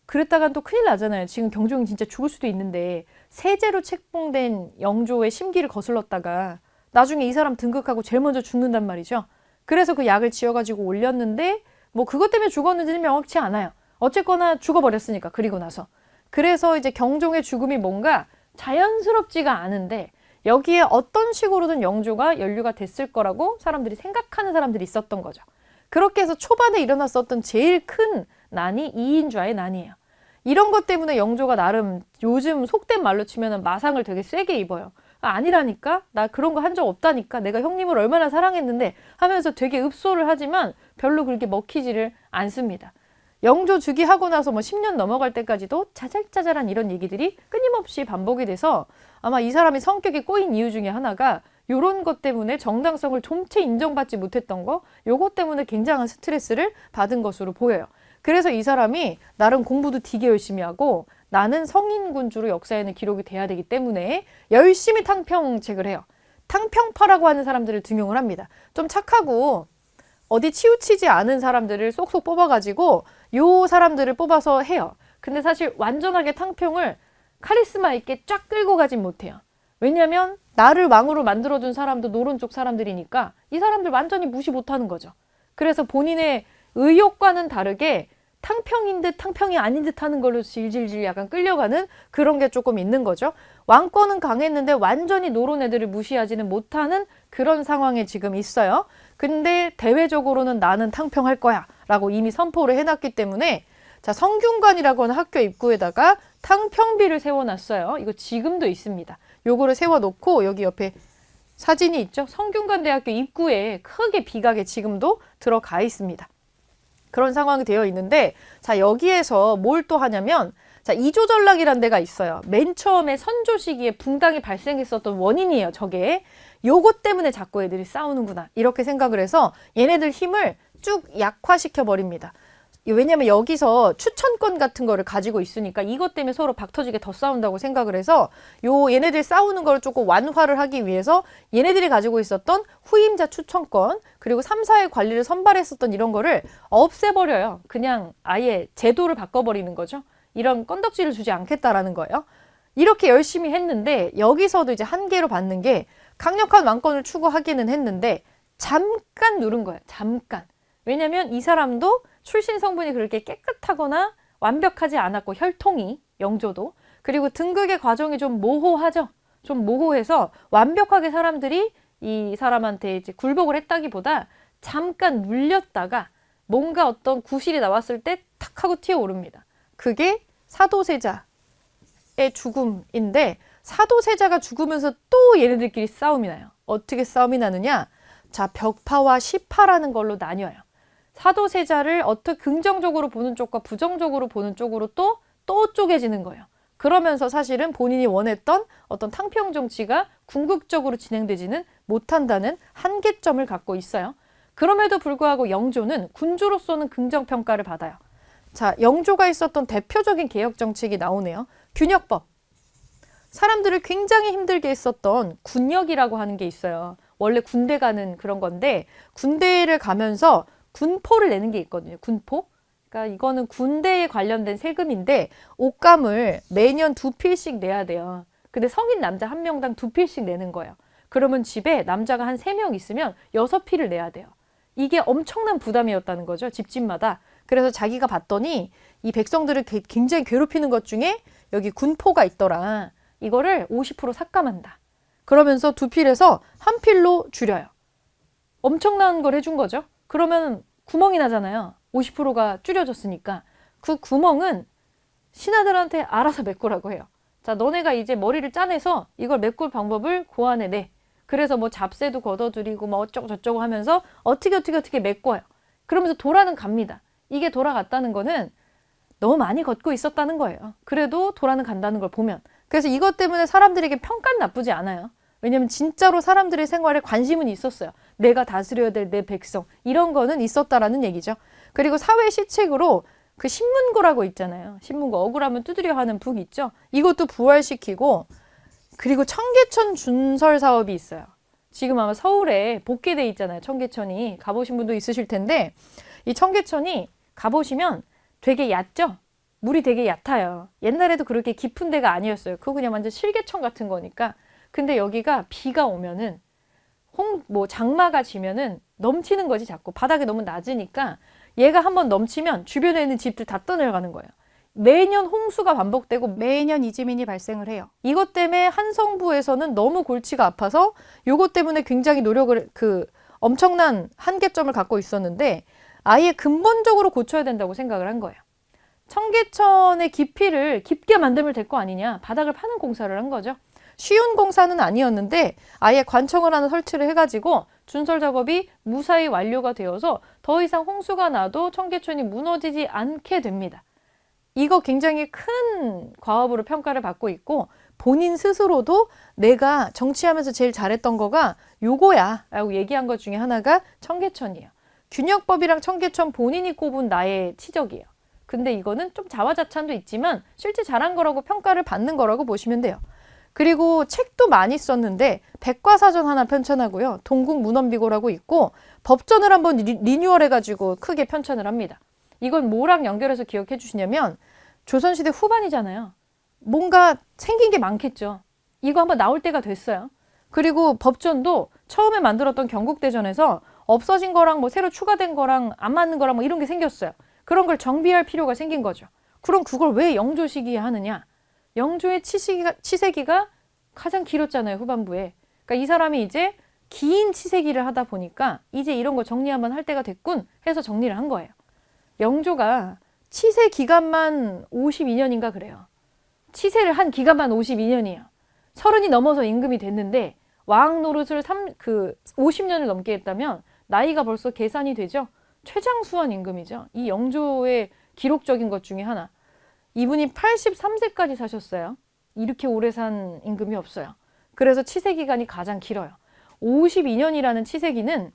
그랬다간 또 큰일 나잖아요. 지금 경종이 진짜 죽을 수도 있는데 세제로 책봉된 영조의 심기를 거슬렀다가 나중에 이 사람 등극하고 제일 먼저 죽는단 말이죠. 그래서 그 약을 지어가지고 올렸는데 뭐 그것 때문에 죽었는지는 명확치 않아요. 어쨌거나 죽어버렸으니까 그리고 나서. 그래서 이제 경종의 죽음이 뭔가 자연스럽지가 않은데 여기에 어떤 식으로든 영조가 연루가 됐을 거라고 사람들이 생각하는 사람들이 있었던 거죠. 그렇게 해서 초반에 일어났었던 제일 큰 난이 이인좌의 난이에요. 이런 것 때문에 영조가 나름 요즘 속된 말로 치면 마상을 되게 세게 입어요. 아니라니까? 나 그런 거 한 적 없다니까? 내가 형님을 얼마나 사랑했는데 하면서 되게 읍소를 하지만 별로 그렇게 먹히지를 않습니다. 영조 즉위하고 나서 뭐 10년 넘어갈 때까지도 자잘자잘한 이런 얘기들이 끊임없이 반복이 돼서 아마 이 사람이 성격이 꼬인 이유 중에 하나가 요런 것 때문에 정당성을 좀채 인정받지 못했던 거 요것 때문에 굉장한 스트레스를 받은 것으로 보여요. 그래서 이 사람이 나름 공부도 되게 열심히 하고 나는 성인군주로 역사에는 기록이 돼야 되기 때문에 열심히 탕평책을 해요. 탕평파라고 하는 사람들을 등용을 합니다. 좀 착하고 어디 치우치지 않은 사람들을 쏙쏙 뽑아가지고 요 사람들을 뽑아서 해요. 근데 사실 완전하게 탕평을 카리스마 있게 쫙 끌고 가진 못해요. 왜냐면 나를 왕으로 만들어준 사람도 노론 쪽 사람들이니까 이 사람들 완전히 무시 못하는 거죠. 그래서 본인의 의욕과는 다르게 탕평인 듯 탕평이 아닌 듯 하는 걸로 질질질 약간 끌려가는 그런 게 조금 있는 거죠. 왕권은 강했는데 완전히 노론 애들을 무시하지는 못하는 그런 상황에 지금 있어요. 근데 대외적으로는 나는 탕평할 거야 라고 이미 선포를 해놨기 때문에 자, 성균관이라고 하는 학교 입구에다가 탕평비를 세워놨어요. 이거 지금도 있습니다. 요거를 세워놓고 여기 옆에 사진이 있죠. 성균관대학교 입구에 크게 비각에 지금도 들어가 있습니다. 그런 상황이 되어 있는데 자, 여기에서 뭘 또 하냐면 자, 이조전락이라는 데가 있어요. 맨 처음에 선조 시기에 붕당이 발생했었던 원인이에요. 저게. 요것 때문에 자꾸 애들이 싸우는구나. 이렇게 생각을 해서 얘네들 힘을 쭉 약화시켜 버립니다. 왜냐면 여기서 추천권 같은 거를 가지고 있으니까 이것 때문에 서로 박터지게 더 싸운다고 생각을 해서 얘네들 싸우는 걸 조금 완화를 하기 위해서 얘네들이 가지고 있었던 후임자 추천권 그리고 3, 4의 관리를 선발했었던 이런 거를 없애버려요. 그냥 아예 제도를 바꿔버리는 거죠. 이런 건덕지를 주지 않겠다라는 거예요. 이렇게 열심히 했는데 여기서도 이제 한계로 받는 게 강력한 왕권을 추구하기는 했는데 잠깐 누른 거예요. 잠깐. 왜냐면 이 사람도 출신 성분이 그렇게 깨끗하거나 완벽하지 않았고 혈통이 영조도 그리고 등극의 과정이 좀 모호하죠. 좀 모호해서 완벽하게 사람들이 이 사람한테 이제 굴복을 했다기보다 잠깐 눌렸다가 뭔가 어떤 구실이 나왔을 때 탁 하고 튀어오릅니다. 그게 사도세자의 죽음인데 사도세자가 죽으면서 또 얘네들끼리 싸움이 나요. 어떻게 싸움이 나느냐? 자, 벽파와 시파라는 걸로 나뉘어요. 사도세자를 어떻게 긍정적으로 보는 쪽과 부정적으로 보는 쪽으로 또 쪼개지는 거예요. 그러면서 사실은 본인이 원했던 어떤 탕평 정치가 궁극적으로 진행되지는 못한다는 한계점을 갖고 있어요. 그럼에도 불구하고 영조는 군주로서는 긍정평가를 받아요. 자, 영조가 있었던 대표적인 개혁 정책이 나오네요. 균역법. 사람들을 굉장히 힘들게 했었던 군역이라고 하는 게 있어요. 원래 군대 가는 그런 건데 군대를 가면서 군포를 내는 게 있거든요. 군포. 그러니까 이거는 군대에 관련된 세금인데 옷감을 매년 2필씩 내야 돼요. 근데 성인 남자 한 명당 2필씩 내는 거예요. 그러면 집에 남자가 한 3명 있으면 6필을 내야 돼요. 이게 엄청난 부담이었다는 거죠. 집집마다. 그래서 자기가 봤더니 이 백성들을 굉장히 괴롭히는 것 중에 여기 군포가 있더라. 이거를 50% 삭감한다. 그러면서 2필에서 1필로 줄여요. 엄청난 걸 해준 거죠. 그러면 구멍이 나잖아요. 50%가 줄여졌으니까. 그 구멍은 신하들한테 알아서 메꾸라고 해요. 자, 너네가 이제 머리를 짜내서 이걸 메꿀 방법을 고안해내. 그래서 뭐 잡세도 걷어들이고 뭐 어쩌고 저쩌고 하면서 어떻게 메꿔요. 그러면서 도라는 갑니다. 이게 돌아갔다는 거는 너무 많이 걷고 있었다는 거예요. 그래도 도라는 간다는 걸 보면. 그래서 이것 때문에 사람들에게 평가는 나쁘지 않아요. 왜냐면 진짜로 사람들의 생활에 관심은 있었어요. 내가 다스려야 될 내 백성. 이런 거는 있었다라는 얘기죠. 그리고 사회 시책으로 그 신문고라고 있잖아요. 신문고 억울하면 두드려 하는 북 있죠. 이것도 부활시키고 그리고 청계천 준설 사업이 있어요. 지금 아마 서울에 복개돼 있잖아요. 청계천이. 가보신 분도 있으실 텐데 이 청계천이 가보시면 되게 얕죠? 물이 되게 얕아요. 옛날에도 그렇게 깊은 데가 아니었어요. 그거 그냥 완전 실개천 같은 거니까. 근데 여기가 비가 오면은 장마가 지면은 넘치는 거지 자꾸. 바닥이 너무 낮으니까 얘가 한번 넘치면 주변에 있는 집들 다 떠내려가는 거예요. 매년 홍수가 반복되고 매년 이지민이 발생을 해요. 이것 때문에 한성부에서는 너무 골치가 아파서 이것 때문에 굉장히 노력을 엄청난 한계점을 갖고 있었는데 아예 근본적으로 고쳐야 된다고 생각을 한 거예요. 청계천의 깊이를 깊게 만들면 될 거 아니냐. 바닥을 파는 공사를 한 거죠. 쉬운 공사는 아니었는데 아예 관청을 하나 설치를 해가지고 준설 작업이 무사히 완료가 되어서 더 이상 홍수가 나도 청계천이 무너지지 않게 됩니다. 이거 굉장히 큰 과업으로 평가를 받고 있고 본인 스스로도 내가 정치하면서 제일 잘했던 거가 요거야 라고 얘기한 것 중에 하나가 청계천이에요. 균역법이랑 청계천 본인이 꼽은 나의 치적이에요. 근데 이거는 좀 자화자찬도 있지만 실제 잘한 거라고 평가를 받는 거라고 보시면 돼요. 그리고 책도 많이 썼는데 백과사전 하나 편찬하고요. 동국문헌비고라고 있고 법전을 한번 리뉴얼해가지고 크게 편찬을 합니다. 이건 뭐랑 연결해서 기억해 주시냐면 조선시대 후반이잖아요. 뭔가 생긴 게 많겠죠. 이거 한번 나올 때가 됐어요. 그리고 법전도 처음에 만들었던 경국대전에서 없어진 거랑 뭐 새로 추가된 거랑 안 맞는 거랑 뭐 이런 게 생겼어요. 그런 걸 정비할 필요가 생긴 거죠. 그럼 그걸 왜 영조 시기에 하느냐? 영조의 치세기가 가장 길었잖아요, 후반부에. 그러니까 이 사람이 이제 긴 치세기를 하다 보니까 이제 이런 거 정리 한번 할 때가 됐군 해서 정리를 한 거예요. 영조가 치세 기간만 52년인가 그래요. 치세를 한 기간만 52년이에요. 30이 넘어서 임금이 됐는데 왕 노릇을 50년을 넘게 했다면 나이가 벌써 계산이 되죠. 최장수한 임금이죠. 이 영조의 기록적인 것 중에 하나. 이분이 83세까지 사셨어요. 이렇게 오래 산 임금이 없어요. 그래서 치세기간이 가장 길어요. 52년이라는 치세기는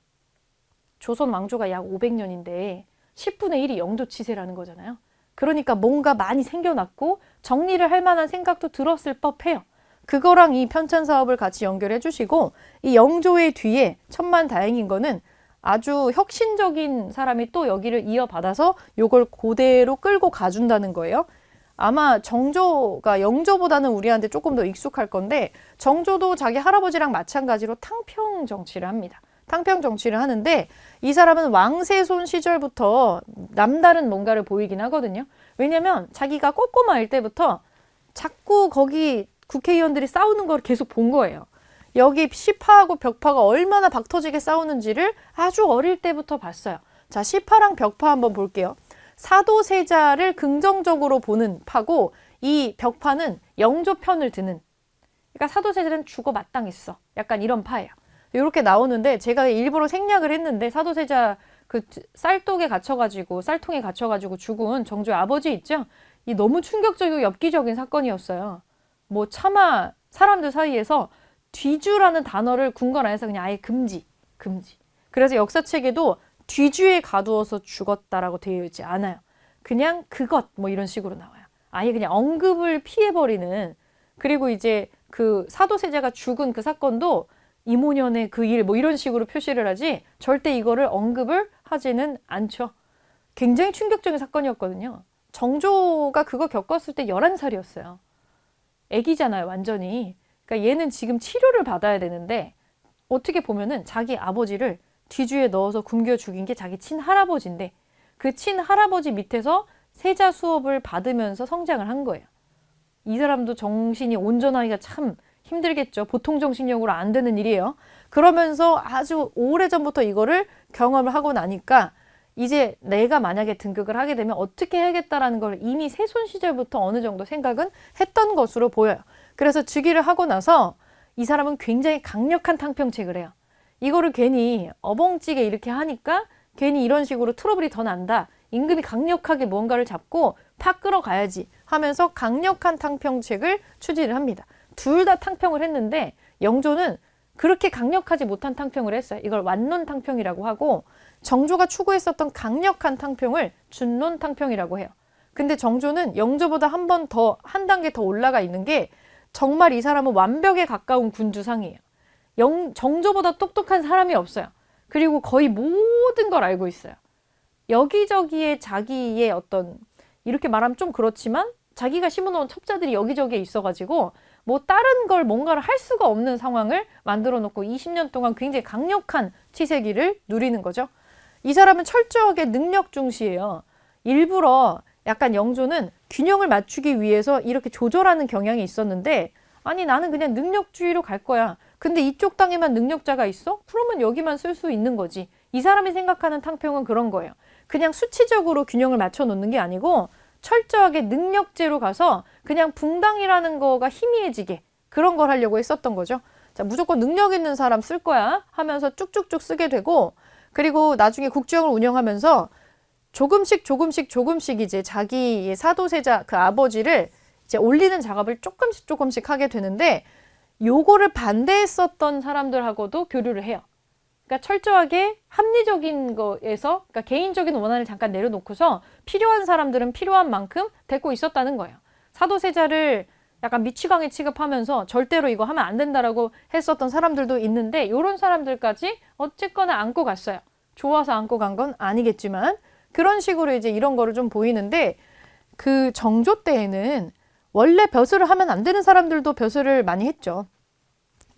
조선 왕조가 약 500년인데 10분의 1이 영조 치세라는 거잖아요. 그러니까 뭔가 많이 생겨났고 정리를 할 만한 생각도 들었을 법해요. 그거랑 이 편찬 사업을 같이 연결해 주시고 이 영조의 뒤에 천만다행인 거는 아주 혁신적인 사람이 또 여기를 이어받아서 요걸 그대로 끌고 가준다는 거예요. 아마 정조가 영조보다는 우리한테 조금 더 익숙할 건데 정조도 자기 할아버지랑 마찬가지로 탕평 정치를 합니다. 탕평 정치를 하는데 이 사람은 왕세손 시절부터 남다른 뭔가를 보이긴 하거든요. 왜냐면 자기가 꼬꼬마일 때부터 자꾸 거기 국회의원들이 싸우는 걸 계속 본 거예요. 여기 시파하고 벽파가 얼마나 박터지게 싸우는지를 아주 어릴 때부터 봤어요. 자, 시파랑 벽파 한번 볼게요. 사도세자를 긍정적으로 보는 파고 이 벽파는 영조 편을 드는. 그러니까 사도세자는 죽어 마땅했어. 약간 이런 파예요. 이렇게 나오는데 제가 일부러 생략을 했는데 사도세자 그 쌀통에 갇혀가지고 죽은 정조의 아버지 있죠? 이 너무 충격적이고 엽기적인 사건이었어요. 뭐 차마 사람들 사이에서 뒤주라는 단어를 궁궐 안에서 그냥 아예 금지. 그래서 역사책에도 뒤주에 가두어서 죽었다라고 되어 있지 않아요. 그냥 그것 뭐 이런 식으로 나와요. 아예 그냥 언급을 피해버리는. 그리고 이제 그 사도세자가 죽은 그 사건도 이모년의 그 일 뭐 이런 식으로 표시를 하지 절대 이거를 언급을 하지는 않죠. 굉장히 충격적인 사건이었거든요. 정조가 그거 겪었을 때 11살이었어요. 애기잖아요, 완전히. 그러니까 얘는 지금 치료를 받아야 되는데 어떻게 보면은 자기 아버지를 뒤주에 넣어서 굶겨 죽인 게 자기 친할아버지인데 그 친할아버지 밑에서 세자 수업을 받으면서 성장을 한 거예요. 이 사람도 정신이 온전하기가 참 힘들겠죠. 보통 정신력으로 안 되는 일이에요. 그러면서 아주 오래전부터 이거를 경험을 하고 나니까 이제 내가 만약에 등극을 하게 되면 어떻게 해야겠다라는 걸 이미 세손 시절부터 어느 정도 생각은 했던 것으로 보여요. 그래서 즉위를 하고 나서 이 사람은 굉장히 강력한 탕평책을 해요. 이거를 괜히 어벙찌게 이렇게 하니까 괜히 이런 식으로 트러블이 더 난다. 임금이 강력하게 뭔가를 잡고 팍 끌어가야지 하면서 강력한 탕평책을 추진을 합니다. 둘 다 탕평을 했는데 영조는 그렇게 강력하지 못한 탕평을 했어요. 이걸 완론 탕평이라고 하고 정조가 추구했었던 강력한 탕평을 준론 탕평이라고 해요. 근데 정조는 영조보다 한 단계 더 올라가 있는 게 정말 이 사람은 완벽에 가까운 군주상이에요. 정조보다 똑똑한 사람이 없어요. 그리고 거의 모든 걸 알고 있어요. 여기저기에 자기의 어떤 이렇게 말하면 좀 그렇지만 자기가 심어놓은 첩자들이 여기저기에 있어가지고 뭐 다른 걸 뭔가를 할 수가 없는 상황을 만들어 놓고 20년 동안 굉장히 강력한 치세기를 누리는 거죠. 이 사람은 철저하게 능력 중시예요. 일부러 약간 영조는 균형을 맞추기 위해서 이렇게 조절하는 경향이 있었는데 아니 나는 그냥 능력주의로 갈 거야. 근데 이쪽 땅에만 능력자가 있어? 그러면 여기만 쓸 수 있는 거지. 이 사람이 생각하는 탕평은 그런 거예요. 그냥 수치적으로 균형을 맞춰 놓는 게 아니고 철저하게 능력제로 가서 그냥 붕당이라는 거가 희미해지게 그런 걸 하려고 했었던 거죠. 자, 무조건 능력 있는 사람 쓸 거야 하면서 쭉쭉쭉 쓰게 되고 그리고 나중에 국정을 운영하면서 조금씩 이제 자기의 사도세자 그 아버지를 이제 올리는 작업을 조금씩 하게 되는데 요거를 반대했었던 사람들하고도 교류를 해요. 그러니까 철저하게 합리적인 거에서, 그러니까 개인적인 원한을 잠깐 내려놓고서 필요한 사람들은 필요한 만큼 데리고 있었다는 거예요. 사도세자를 약간 미치광이 취급하면서 절대로 이거 하면 안 된다라고 했었던 사람들도 있는데, 이런 사람들까지 어쨌거나 안고 갔어요. 좋아서 안고 간 건 아니겠지만 그런 식으로 이제 이런 거를 좀 보이는데, 그 정조 때에는 원래 벼슬을 하면 안 되는 사람들도 벼슬을 많이 했죠.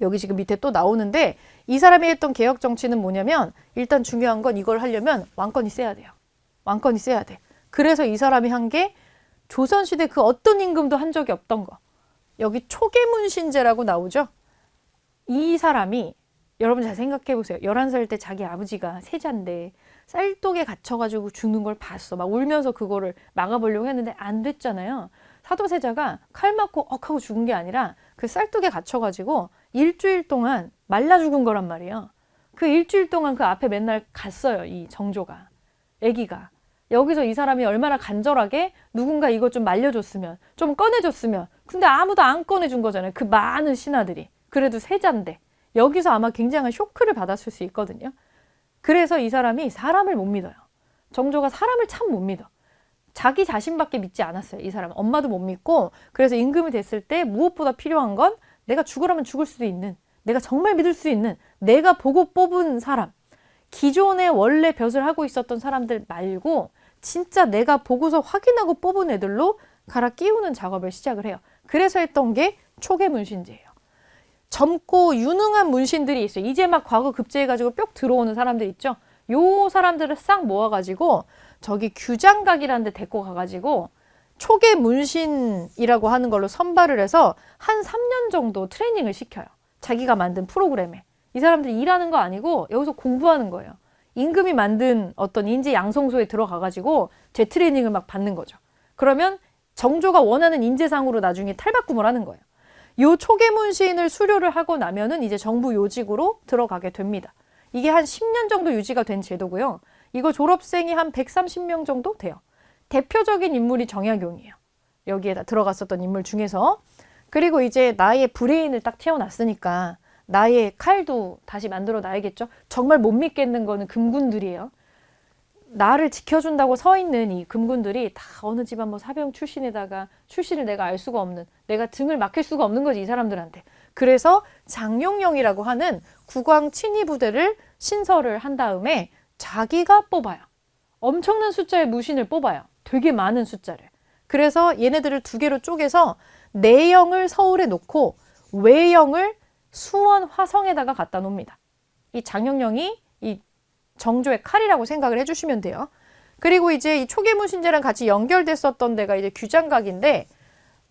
여기 지금 밑에 또 나오는데, 이 사람이 했던 개혁 정치는 뭐냐면, 일단 중요한 건 이걸 하려면 왕권이 세야 돼요. 왕권이 세야 돼. 그래서 이 사람이 한 게 조선시대 그 어떤 임금도 한 적이 없던 거. 여기 초계문신제라고 나오죠. 이 사람이, 여러분 잘 생각해 보세요. 11살 때 자기 아버지가 세자인데 쌀독에 갇혀가지고 죽는 걸 봤어. 막 울면서 그거를 막아보려고 했는데 안 됐잖아요. 사도세자가 칼 맞고 억하고 죽은 게 아니라 그 쌀독에 갇혀가지고 일주일 동안 말라 죽은 거란 말이에요. 그 일주일 동안 그 앞에 맨날 갔어요. 이 정조가. 애기가. 여기서 이 사람이 얼마나 간절하게 누군가 이거 좀 말려줬으면, 좀 꺼내줬으면. 근데 아무도 안 꺼내준 거잖아요. 그 많은 신하들이. 그래도 세자인데. 여기서 아마 굉장한 쇼크를 받았을 수 있거든요. 그래서 이 사람이 사람을 못 믿어요. 정조가 사람을 참 못 믿어. 자기 자신밖에 믿지 않았어요. 이 사람은. 엄마도 못 믿고. 그래서 임금이 됐을 때 무엇보다 필요한 건 내가 죽으라면 죽을 수도 있는, 내가 정말 믿을 수 있는, 내가 보고 뽑은 사람. 기존에 원래 벼슬 하고 있었던 사람들 말고 진짜 내가 보고서 확인하고 뽑은 애들로 갈아 끼우는 작업을 시작을 해요. 그래서 했던 게 초계문신제예요. 젊고 유능한 문신들이 있어요. 이제 막 과거 급제해가지고 뿅 들어오는 사람들 있죠. 요 사람들을 싹 모아가지고 저기 규장각이라는 데 데리고 가가지고 초계문신이라고 하는 걸로 선발을 해서 한 3년 정도 트레이닝을 시켜요. 자기가 만든 프로그램에. 이 사람들이 일하는 거 아니고 여기서 공부하는 거예요. 임금이 만든 어떤 인재 양성소에 들어가가지고 제 트레이닝을 막 받는 거죠. 그러면 정조가 원하는 인재상으로 나중에 탈바꿈을 하는 거예요. 요 초계문신을 수료를 하고 나면은 이제 정부 요직으로 들어가게 됩니다. 이게 한 10년 정도 유지가 된 제도고요. 이거 졸업생이 한 130명 정도 돼요. 대표적인 인물이 정약용이에요. 여기에다 들어갔었던 인물 중에서. 그리고 이제 나의 브레인을 딱 태어났으니까 나의 칼도 다시 만들어 놔야겠죠. 정말 못 믿겠는 거는 금군들이에요. 나를 지켜준다고 서 있는 이 금군들이 다 어느 집안 뭐 사병 출신에다가 출신을 내가 알 수가 없는, 내가 등을 맡길 수가 없는 거지 이 사람들한테. 그래서 장용영이라고 하는 국왕 친위 부대를 신설을 한 다음에 자기가 뽑아요. 엄청난 숫자의 무신을 뽑아요. 되게 많은 숫자를. 그래서 얘네들을 두 개로 쪼개서 내영을 서울에 놓고 외영을 수원 화성에다가 갖다 놓습니다. 이 장영영이 이 정조의 칼이라고 생각을 해주시면 돼요. 그리고 이제 이 초계문신제랑 같이 연결됐었던 데가 이제 규장각인데,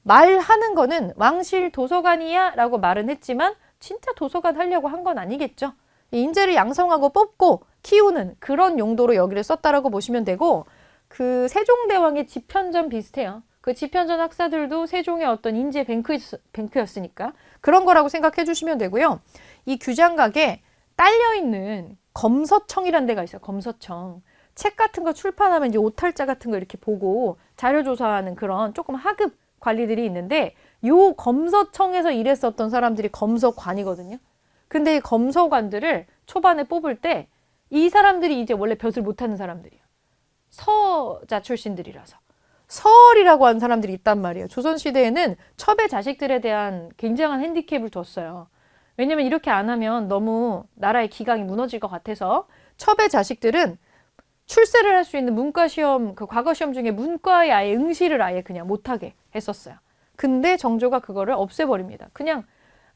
말하는 거는 왕실 도서관이야 라고 말은 했지만 진짜 도서관 하려고 한 건 아니겠죠. 인재를 양성하고 뽑고 키우는 그런 용도로 여기를 썼다라고 보시면 되고, 그 세종대왕의 집현전 비슷해요. 그 집현전 학사들도 세종의 어떤 인재 뱅크였으니까 그런 거라고 생각해 주시면 되고요. 이 규장각에 딸려있는 검서청이라는 데가 있어요. 검서청. 책 같은 거 출판하면 이제 오탈자 같은 거 이렇게 보고 자료 조사하는 그런 조금 하급 관리들이 있는데, 요 검서청에서 일했었던 사람들이 검서관이거든요. 근데 이 검서관들을 초반에 뽑을 때 이 사람들이 이제 원래 벼슬 못하는 사람들이에요. 서자 출신들이라서. 서얼이라고 하는 사람들이 있단 말이에요. 조선시대에는 첩의 자식들에 대한 굉장한 핸디캡을 뒀어요. 왜냐면 이렇게 안 하면 너무 나라의 기강이 무너질 것 같아서 첩의 자식들은 출세를 할 수 있는 문과시험, 그 과거시험 중에 문과에 아예 응시를 아예 그냥 못하게 했었어요. 근데 정조가 그거를 없애버립니다. 그냥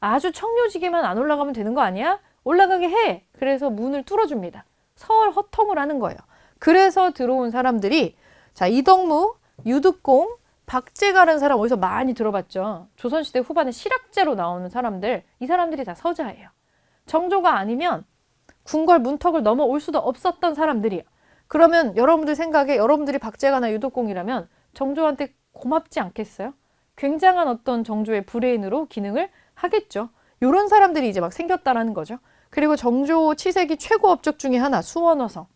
아주 청료직에만 안 올라가면 되는 거 아니야? 올라가게 해! 그래서 문을 뚫어줍니다. 서얼 허통을 하는 거예요. 그래서 들어온 사람들이, 자, 이덕무, 유득공, 박제가라는 사람 어디서 많이 들어봤죠. 조선시대 후반에 실학제로 나오는 사람들, 이 사람들이 다 서자예요. 정조가 아니면 궁궐 문턱을 넘어올 수도 없었던 사람들이에요. 그러면 여러분들 생각에 여러분들이 박제가나 유독공이라면 정조한테 고맙지 않겠어요? 굉장한 어떤 정조의 브레인으로 기능을 하겠죠. 이런 사람들이 이제 막 생겼다라는 거죠. 그리고 정조 치세기 최고 업적 중에 하나, 수원화성.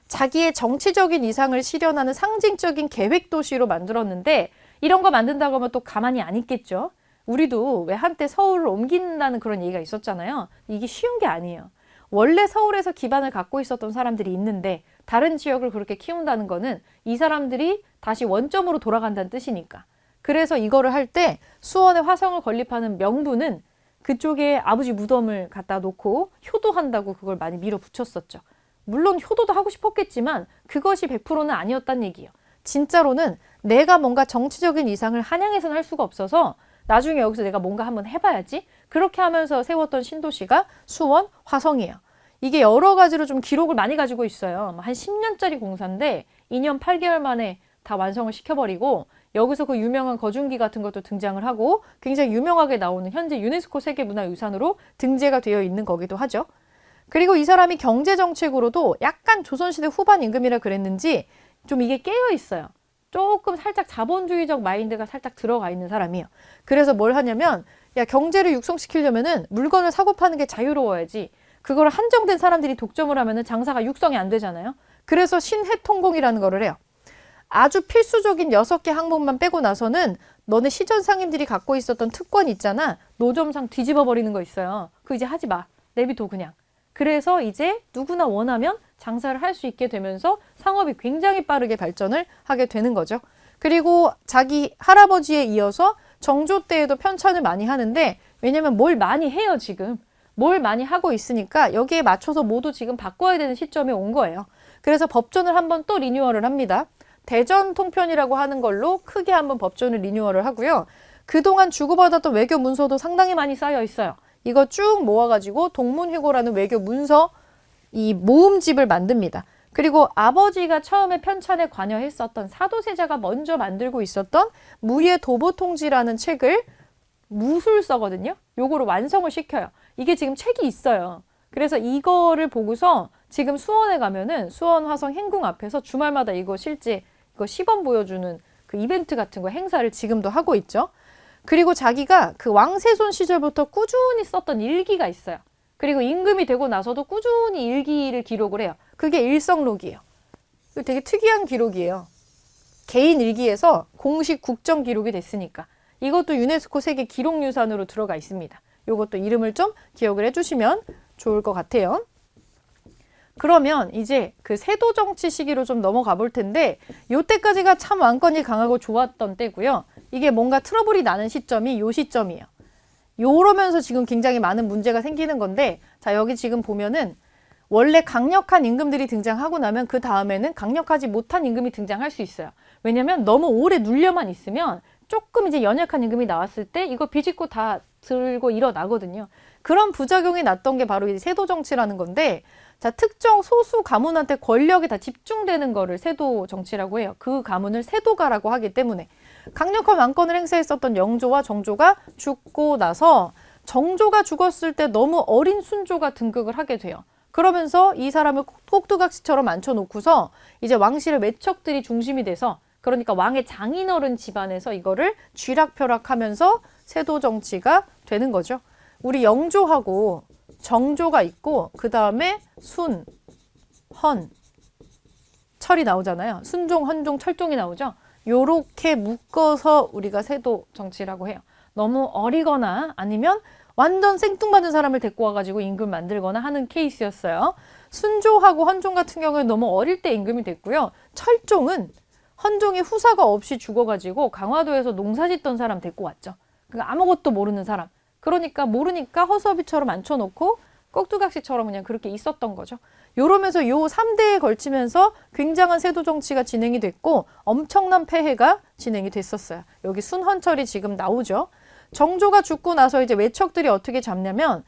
자기의 정치적인 이상을 실현하는 상징적인 계획도시로 만들었는데, 이런 거 만든다고 하면 또 가만히 안 있겠죠. 우리도 왜 한때 서울을 옮긴다는 그런 얘기가 있었잖아요. 이게 쉬운 게 아니에요. 원래 서울에서 기반을 갖고 있었던 사람들이 있는데 다른 지역을 그렇게 키운다는 거는 이 사람들이 다시 원점으로 돌아간다는 뜻이니까. 그래서 이거를 할 때 수원에 화성을 건립하는 명분은 그쪽에 아버지 무덤을 갖다 놓고 효도한다고 그걸 많이 밀어붙였었죠. 물론 효도도 하고 싶었겠지만 그것이 100%는 아니었단 얘기예요. 진짜로는 내가 뭔가 정치적인 이상을 한양에서는 할 수가 없어서 나중에 여기서 내가 뭔가 한번 해봐야지. 그렇게 하면서 세웠던 신도시가 수원 화성이에요. 이게 여러 가지로 좀 기록을 많이 가지고 있어요. 한 10년짜리 공사인데 2년 8개월 만에 다 완성을 시켜버리고 여기서 그 유명한 거중기 같은 것도 등장을 하고 굉장히 유명하게 나오는 현재 유네스코 세계문화유산으로 등재가 되어 있는 거기도 하죠. 그리고 이 사람이 경제정책으로도 약간 조선시대 후반 임금이라 그랬는지 좀 이게 깨어 있어요. 조금 살짝 자본주의적 마인드가 살짝 들어가 있는 사람이에요. 그래서 뭘 하냐면 야 경제를 육성시키려면은 물건을 사고 파는 게 자유로워야지 그걸 한정된 사람들이 독점을 하면은 장사가 육성이 안 되잖아요. 그래서 신해통공이라는 거를 해요. 아주 필수적인 6개 항목만 빼고 나서는 너네 시전 상인들이 갖고 있었던 특권 있잖아. 노점상 뒤집어 버리는 거 있어요. 그거 이제 하지 마. 내비둬 그냥. 그래서 이제 누구나 원하면 장사를 할 수 있게 되면서 상업이 굉장히 빠르게 발전을 하게 되는 거죠. 그리고 자기 할아버지에 이어서 정조 때에도 편찬을 많이 하는데 왜냐면 뭘 많이 해요 지금. 뭘 많이 하고 있으니까 여기에 맞춰서 모두 지금 바꿔야 되는 시점에 온 거예요. 그래서 법전을 한번 또 리뉴얼을 합니다. 대전 통편이라고 하는 걸로 크게 한번 법전을 리뉴얼을 하고요. 그동안 주고받았던 외교 문서도 상당히 많이 쌓여 있어요. 이거 쭉 모아가지고 동문회고라는 외교 문서 이 모음집을 만듭니다. 그리고 아버지가 처음에 편찬에 관여했었던 사도세자가 먼저 만들고 있었던 무예 도보통지라는 책을 무술서거든요. 요거를 완성을 시켜요. 이게 지금 책이 있어요. 그래서 이거를 보고서 지금 수원에 가면은 수원 화성 행궁 앞에서 주말마다 이거 실제 이거 시범 보여주는 그 이벤트 같은 거 행사를 지금도 하고 있죠. 그리고 자기가 그 왕세손 시절부터 꾸준히 썼던 일기가 있어요. 그리고 임금이 되고 나서도 꾸준히 일기를 기록을 해요. 그게 일성록이에요. 되게 특이한 기록이에요. 개인 일기에서 공식 국정 기록이 됐으니까. 이것도 유네스코 세계 기록유산으로 들어가 있습니다. 이것도 이름을 좀 기억을 해주시면 좋을 것 같아요. 그러면 이제 그 세도 정치 시기로 좀 넘어가 볼 텐데 이때까지가 참 왕권이 강하고 좋았던 때고요. 이게 뭔가 트러블이 나는 시점이 요 시점이에요. 요러면서 지금 굉장히 많은 문제가 생기는 건데 자 여기 지금 보면은 원래 강력한 임금들이 등장하고 나면 그 다음에는 강력하지 못한 임금이 등장할 수 있어요. 왜냐면 너무 오래 눌려만 있으면 조금 이제 연약한 임금이 나왔을 때 이거 비집고 다 들고 일어나거든요. 그런 부작용이 났던 게 바로 이 세도 정치라는 건데 자 특정 소수 가문한테 권력이 다 집중되는 거를 세도 정치라고 해요. 그 가문을 세도가라고 하기 때문에 강력한 왕권을 행사했었던 영조와 정조가 죽고 나서 정조가 죽었을 때 너무 어린 순조가 등극을 하게 돼요. 그러면서 이 사람을 꼭두각시처럼 앉혀놓고서 이제 왕실의 외척들이 중심이 돼서 그러니까 왕의 장인어른 집안에서 이거를 쥐락펴락하면서 세도 정치가 되는 거죠. 우리 영조하고 정조가 있고 그 다음에 순, 헌, 철이 나오잖아요. 순종, 헌종, 철종이 나오죠. 요렇게 묶어서 우리가 세도 정치라고 해요. 너무 어리거나 아니면 완전 생뚱맞은 사람을 데리고 와가지고 임금 만들거나 하는 케이스였어요. 순조하고 헌종 같은 경우는 너무 어릴 때 임금이 됐고요. 철종은 헌종이 후사가 없이 죽어가지고 강화도에서 농사 짓던 사람 데리고 왔죠. 그러니까 아무것도 모르는 사람. 그러니까 모르니까 허수아비처럼 앉혀놓고 꼭두각시처럼 그냥 그렇게 있었던 거죠. 요러면서 요 3대에 걸치면서 굉장한 세도 정치가 진행이 됐고 엄청난 폐해가 진행이 됐었어요. 여기 순헌철이 지금 나오죠. 정조가 죽고 나서 이제 외척들이 어떻게 잡냐면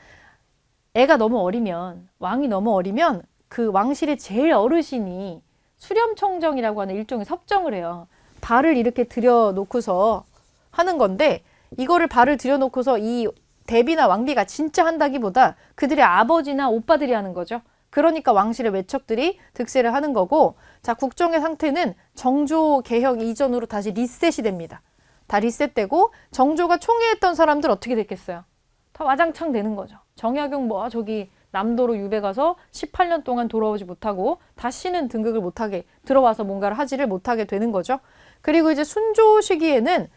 애가 너무 어리면 왕이 너무 어리면 그 왕실의 제일 어르신이 수렴청정이라고 하는 일종의 섭정을 해요. 발을 이렇게 들여놓고서 하는 건데 이거를 발을 들여놓고서 이 대비나 왕비가 진짜 한다기보다 그들의 아버지나 오빠들이 하는 거죠. 그러니까 왕실의 외척들이 득세를 하는 거고 자 국정의 상태는 정조 개혁 이전으로 다시 리셋이 됩니다. 다 리셋되고 정조가 총애했던 사람들 어떻게 됐겠어요? 다 와장창 되는 거죠. 정약용 뭐 저기 남도로 유배 가서 18년 동안 돌아오지 못하고 다시는 등극을 못하게 들어와서 뭔가를 하지를 못하게 되는 거죠. 그리고 이제 순조 시기에는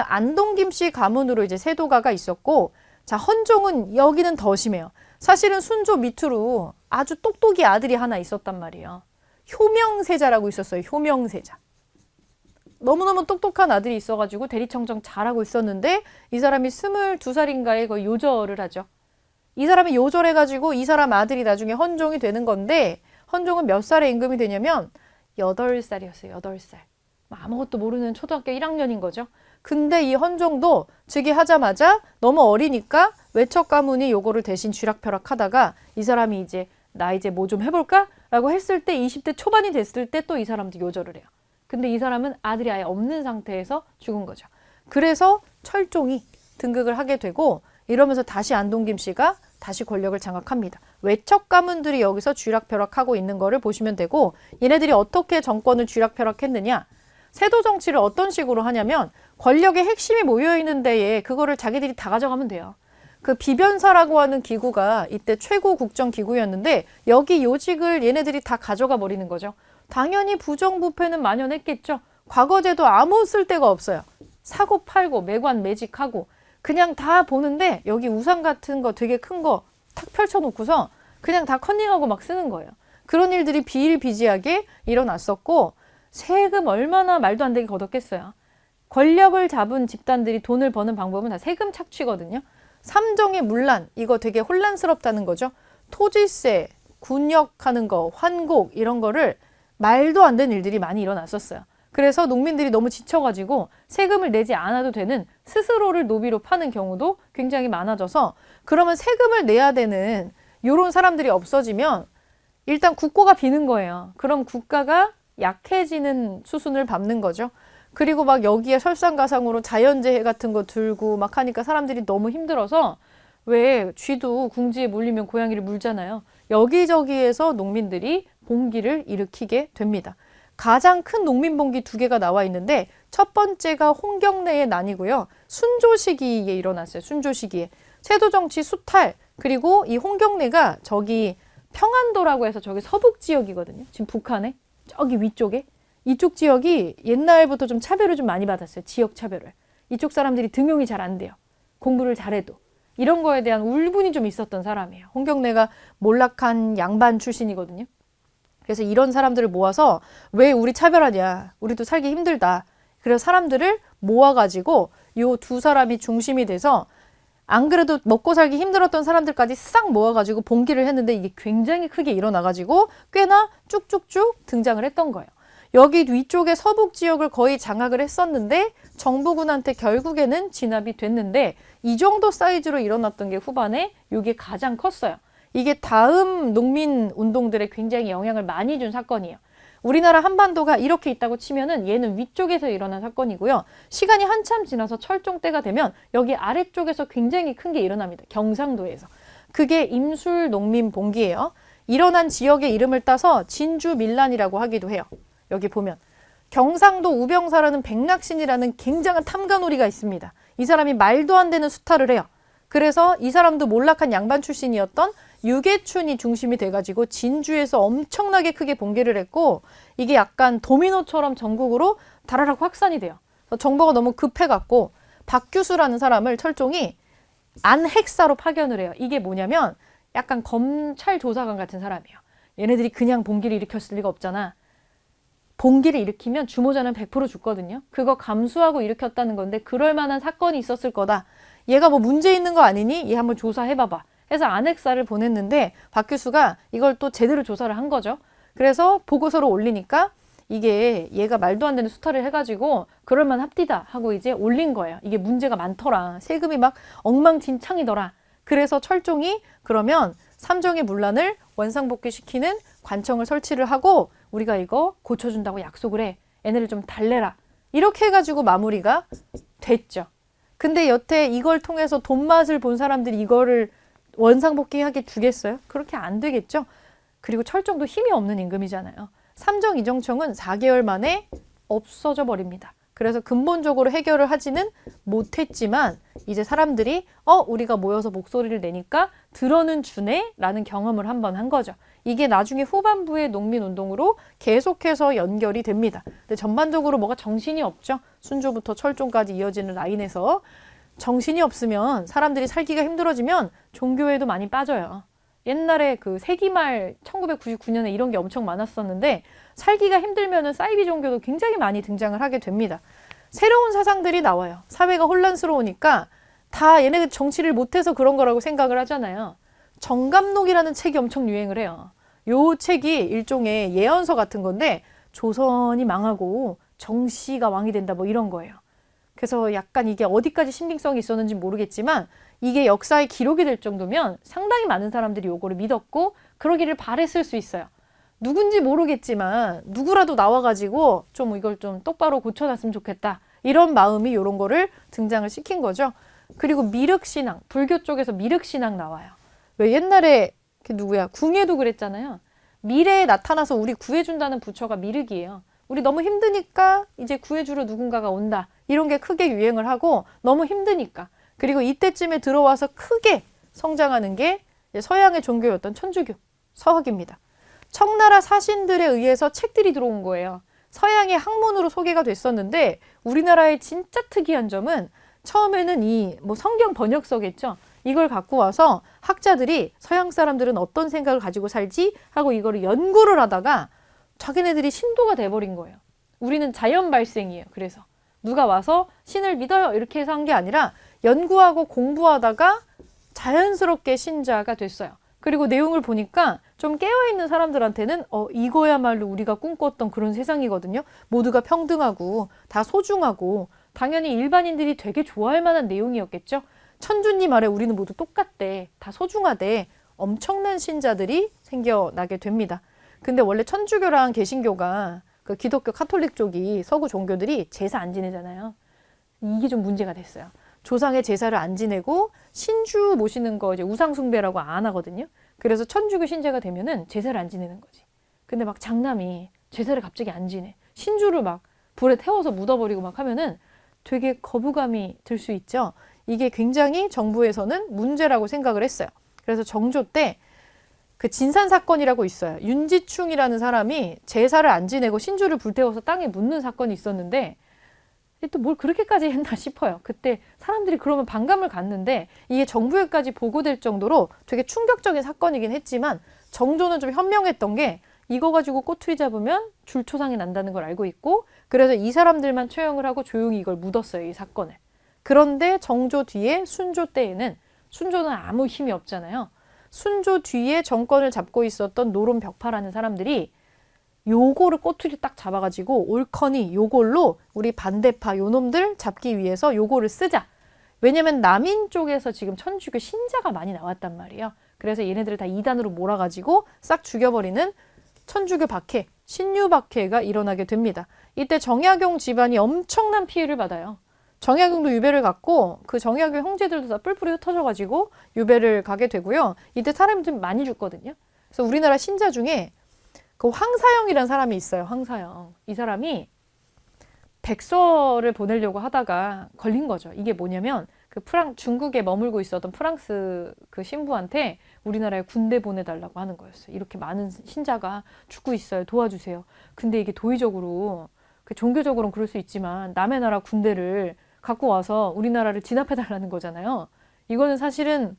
안동김씨 가문으로 이제 세도가가 있었고 자, 헌종은 여기는 더 심해요. 사실은 순조 밑으로 아주 똑똑이 아들이 하나 있었단 말이에요. 효명세자라고 있었어요. 효명세자. 너무너무 똑똑한 아들이 있어가지고 대리청정 잘하고 있었는데 이 사람이 22살인가에 거의 요절을 하죠. 이 사람이 요절해가지고 이 사람 아들이 나중에 헌종이 되는 건데 헌종은 몇 살에 임금이 되냐면 8살이었어요. 8살. 아무것도 모르는 초등학교 1학년인 거죠. 근데 이 헌종도 즉위하자마자 너무 어리니까 외척 가문이 요거를 대신 쥐락펴락 하다가 이 사람이 이제 나 이제 뭐 좀 해볼까? 라고 했을 때 20대 초반이 됐을 때 또 이 사람도 요절을 해요. 근데 이 사람은 아들이 아예 없는 상태에서 죽은 거죠. 그래서 철종이 등극을 하게 되고 이러면서 다시 안동김 씨가 다시 권력을 장악합니다. 외척 가문들이 여기서 쥐락펴락하고 있는 거를 보시면 되고 얘네들이 어떻게 정권을 쥐락펴락했느냐. 세도 정치를 어떤 식으로 하냐면 권력의 핵심이 모여있는 데에 그거를 자기들이 다 가져가면 돼요. 그 비변사라고 하는 기구가 이때 최고 국정기구였는데 여기 요직을 얘네들이 다 가져가 버리는 거죠. 당연히 부정부패는 만연했겠죠. 과거제도 아무 쓸데가 없어요. 사고 팔고 매관 매직하고 그냥 다 보는데 여기 우산 같은 거 되게 큰 거 탁 펼쳐놓고서 그냥 다 컨닝하고 막 쓰는 거예요. 그런 일들이 비일비재하게 일어났었고 세금 얼마나 말도 안 되게 걷었겠어요. 권력을 잡은 집단들이 돈을 버는 방법은 다 세금 착취거든요. 삼정의 문란, 이거 되게 혼란스럽다는 거죠. 토지세, 군역하는 거, 환곡 이런 거를 말도 안 되는 일들이 많이 일어났었어요. 그래서 농민들이 너무 지쳐가지고 세금을 내지 않아도 되는 스스로를 노비로 파는 경우도 굉장히 많아져서 그러면 세금을 내야 되는 이런 사람들이 없어지면 일단 국고가 비는 거예요. 그럼 국가가 약해지는 수순을 밟는 거죠. 그리고 막 여기에 설상가상으로 자연재해 같은 거 들고 막 하니까 사람들이 너무 힘들어서 왜 쥐도 궁지에 물리면 고양이를 물잖아요. 여기저기에서 농민들이 봉기를 일으키게 됩니다. 가장 큰 농민봉기 2개가 나와 있는데 첫 번째가 홍경래의 난이고요. 순조 시기에 일어났어요. 순조 시기에. 세도정치 수탈 그리고 이 홍경래가 저기 평안도라고 해서 저기 서북 지역이거든요. 지금 북한에 저기 위쪽에 이쪽 지역이 옛날부터 좀 차별을 좀 많이 받았어요. 지역 차별을. 이쪽 사람들이 등용이 잘 안 돼요. 공부를 잘해도. 이런 거에 대한 울분이 좀 있었던 사람이에요. 홍경래가 몰락한 양반 출신이거든요. 그래서 이런 사람들을 모아서 왜 우리 차별하냐. 우리도 살기 힘들다. 그래서 사람들을 모아가지고 요 2사람이 중심이 돼서 안 그래도 먹고 살기 힘들었던 사람들까지 싹 모아가지고 봉기를 했는데 이게 굉장히 크게 일어나가지고 꽤나 쭉쭉쭉 등장을 했던 거예요. 여기 위쪽에 서북 지역을 거의 장악을 했었는데 정부군한테 결국에는 진압이 됐는데 이 정도 사이즈로 일어났던 게 후반에 이게 가장 컸어요. 이게 다음 농민 운동들에 굉장히 영향을 많이 준 사건이에요. 우리나라 한반도가 이렇게 있다고 치면은 얘는 위쪽에서 일어난 사건이고요. 시간이 한참 지나서 철종 때가 되면 여기 아래쪽에서 굉장히 큰 게 일어납니다. 경상도에서. 그게 임술 농민 봉기예요. 일어난 지역의 이름을 따서 진주 밀란이라고 하기도 해요. 여기 보면 경상도 우병사라는 백낙신이라는 굉장한 탐관오리가 있습니다. 이 사람이 말도 안 되는 수탈을 해요. 그래서 이 사람도 몰락한 양반 출신이었던 유계춘이 중심이 돼가지고 진주에서 엄청나게 크게 봉기를 했고 이게 약간 도미노처럼 전국으로 다라락 확산이 돼요. 정보가 너무 급해갖고 박규수라는 사람을 철종이 안핵사로 파견을 해요. 이게 뭐냐면 약간 검찰 조사관 같은 사람이에요. 얘네들이 그냥 봉기를 일으켰을 리가 없잖아. 봉기를 일으키면 주모자는 100% 죽거든요. 그거 감수하고 일으켰다는 건데 그럴 만한 사건이 있었을 거다. 얘가 뭐 문제 있는 거 아니니? 얘 한번 조사해봐봐. 해서 안핵사를 보냈는데 박규수가 이걸 또 제대로 조사를 한 거죠. 그래서 보고서를 올리니까 이게 얘가 말도 안 되는 수탈을 해가지고 그럴만 합디다 하고 이제 올린 거예요. 이게 문제가 많더라. 세금이 막 엉망진창이더라. 그래서 철종이 그러면 삼정의 문란을 원상복귀시키는 관청을 설치를 하고 우리가 이거 고쳐준다고 약속을 해. 얘네를 좀 달래라. 이렇게 해가지고 마무리가 됐죠. 근데 여태 이걸 통해서 돈맛을 본 사람들이 이거를 원상복귀하게 두겠어요? 그렇게 안 되겠죠. 그리고 철종도 힘이 없는 임금이잖아요. 삼정 이정청은 4개월 만에 없어져 버립니다. 그래서 근본적으로 해결을 하지는 못했지만 이제 사람들이 우리가 모여서 목소리를 내니까 들어는 주네? 라는 경험을 한번 한 거죠. 이게 나중에 후반부의 농민운동으로 계속해서 연결이 됩니다. 근데 전반적으로 뭐가 정신이 없죠. 순조부터 철종까지 이어지는 라인에서 정신이 없으면 사람들이 살기가 힘들어지면 종교에도 많이 빠져요. 옛날에 그 세기말 1999년에 이런 게 엄청 많았었는데 살기가 힘들면은 사이비 종교도 굉장히 많이 등장을 하게 됩니다. 새로운 사상들이 나와요. 사회가 혼란스러우니까 다 얘네가 정치를 못해서 그런 거라고 생각을 하잖아요. 정감록이라는 책이 엄청 유행을 해요. 요 책이 일종의 예언서 같은 건데 조선이 망하고 정씨가 왕이 된다 뭐 이런 거예요. 그래서 약간 이게 어디까지 신빙성이 있었는지 모르겠지만 이게 역사의 기록이 될 정도면 상당히 많은 사람들이 요거를 믿었고 그러기를 바랬을 수 있어요. 누군지 모르겠지만 누구라도 나와가지고 좀 이걸 좀 똑바로 고쳐놨으면 좋겠다. 이런 마음이 이런 거를 등장을 시킨 거죠. 그리고 미륵신앙, 불교 쪽에서 미륵신앙 나와요. 왜 옛날에 그 누구야? 궁예도 그랬잖아요. 미래에 나타나서 우리 구해준다는 부처가 미륵이에요. 우리 너무 힘드니까 이제 구해주러 누군가가 온다. 이런 게 크게 유행을 하고 너무 힘드니까. 그리고 이때쯤에 들어와서 크게 성장하는 게 서양의 종교였던 천주교, 서학입니다. 청나라 사신들에 의해서 책들이 들어온 거예요. 서양의 학문으로 소개가 됐었는데 우리나라의 진짜 특이한 점은 처음에는 이 뭐 성경 번역서겠죠. 이걸 갖고 와서 학자들이 서양 사람들은 어떤 생각을 가지고 살지 하고 이거를 연구를 하다가 자기네들이 신도가 돼버린 거예요. 우리는 자연 발생이에요. 그래서 누가 와서 신을 믿어요 이렇게 해서 한 게 아니라 연구하고 공부하다가 자연스럽게 신자가 됐어요. 그리고 내용을 보니까 좀 깨어있는 사람들한테는 이거야말로 우리가 꿈꿨던 그런 세상이거든요. 모두가 평등하고 다 소중하고 당연히 일반인들이 되게 좋아할 만한 내용이었겠죠. 천주님 아래 우리는 모두 똑같대. 다 소중하대. 엄청난 신자들이 생겨나게 됩니다. 근데 원래 천주교랑 개신교가 그 기독교 카톨릭 쪽이 서구 종교들이 제사 안 지내잖아요. 이게 좀 문제가 됐어요. 조상의 제사를 안 지내고 신주 모시는 거 이제 우상숭배라고 안 하거든요. 그래서 천주교 신자가 되면은 제사를 안 지내는 거지. 근데 막 장남이 제사를 갑자기 안 지내. 신주를 막 불에 태워서 묻어버리고 막 하면은 되게 거부감이 들 수 있죠. 이게 굉장히 정부에서는 문제라고 생각을 했어요. 그래서 정조 때 그 진산 사건이라고 있어요. 윤지충이라는 사람이 제사를 안 지내고 신주를 불태워서 땅에 묻는 사건이 있었는데 또 뭘 그렇게까지 했나 싶어요. 그때 사람들이 그러면 반감을 갖는데 이게 정부에까지 보고될 정도로 되게 충격적인 사건이긴 했지만 정조는 좀 현명했던 게 이거 가지고 꼬투리 잡으면 줄초상이 난다는 걸 알고 있고 그래서 이 사람들만 처형을 하고 조용히 이걸 묻었어요. 이 사건을. 그런데 정조 뒤에 순조 때에는 순조는 아무 힘이 없잖아요. 순조 뒤에 정권을 잡고 있었던 노론벽파라는 사람들이 요거를 꼬투리 딱 잡아가지고 옳거니 요걸로 우리 반대파 요놈들 잡기 위해서 요거를 쓰자. 왜냐면 남인 쪽에서 지금 천주교 신자가 많이 나왔단 말이에요. 그래서 얘네들을 다 이단으로 몰아가지고 싹 죽여버리는 천주교 박해, 신유 박해가 일어나게 됩니다. 이때 정약용 집안이 엄청난 피해를 받아요. 정약용도 유배를 갔고 그 정약용 형제들도 다 뿔뿔이 흩어져가지고 유배를 가게 되고요. 이때 사람이 좀 많이 죽거든요. 그래서 우리나라 신자 중에 그 황사영이라는 사람이 있어요. 황사영. 이 사람이 백서를 보내려고 하다가 걸린 거죠. 이게 뭐냐면 그 중국에 머물고 있었던 프랑스 그 신부한테 우리나라에 군대 보내달라고 하는 거였어요. 이렇게 많은 신자가 죽고 있어요. 도와주세요. 근데 이게 도의적으로 그 종교적으로는 그럴 수 있지만 남의 나라 군대를 갖고 와서 우리나라를 진압해달라는 거잖아요. 이거는 사실은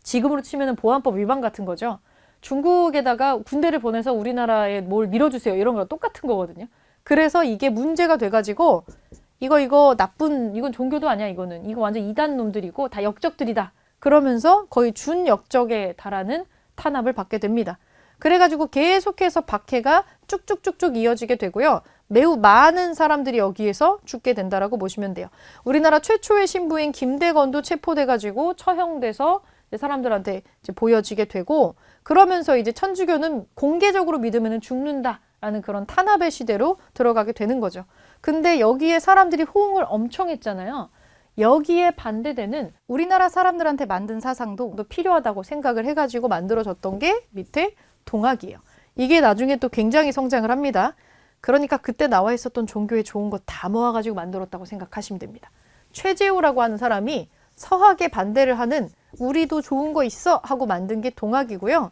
지금으로 치면 보안법 위반 같은 거죠. 중국에다가 군대를 보내서 우리나라에 뭘 밀어주세요. 이런 거랑 똑같은 거거든요. 그래서 이게 문제가 돼가지고 이거 나쁜 이건 종교도 아니야. 이거 완전 이단 놈들이고 다 역적들이다. 그러면서 거의 준역적에 달하는 탄압을 받게 됩니다. 그래가지고 계속해서 박해가 쭉쭉쭉쭉 이어지게 되고요. 매우 많은 사람들이 여기에서 죽게 된다라고 보시면 돼요. 우리나라 최초의 신부인 김대건도 체포돼가지고 처형돼서 사람들한테 이제 보여지게 되고 그러면서 이제 천주교는 공개적으로 믿으면 죽는다라는 그런 탄압의 시대로 들어가게 되는 거죠. 근데 여기에 사람들이 호응을 엄청 했잖아요. 여기에 반대되는 우리나라 사람들한테 만든 사상도 필요하다고 생각을 해가지고 만들어졌던 게 밑에 동학이에요. 이게 나중에 또 굉장히 성장을 합니다. 그러니까 그때 나와 있었던 종교에 좋은 거 다 모아가지고 만들었다고 생각하시면 됩니다. 최재우라고 하는 사람이 서학에 반대를 하는 우리도 좋은 거 있어 하고 만든 게 동학이고요.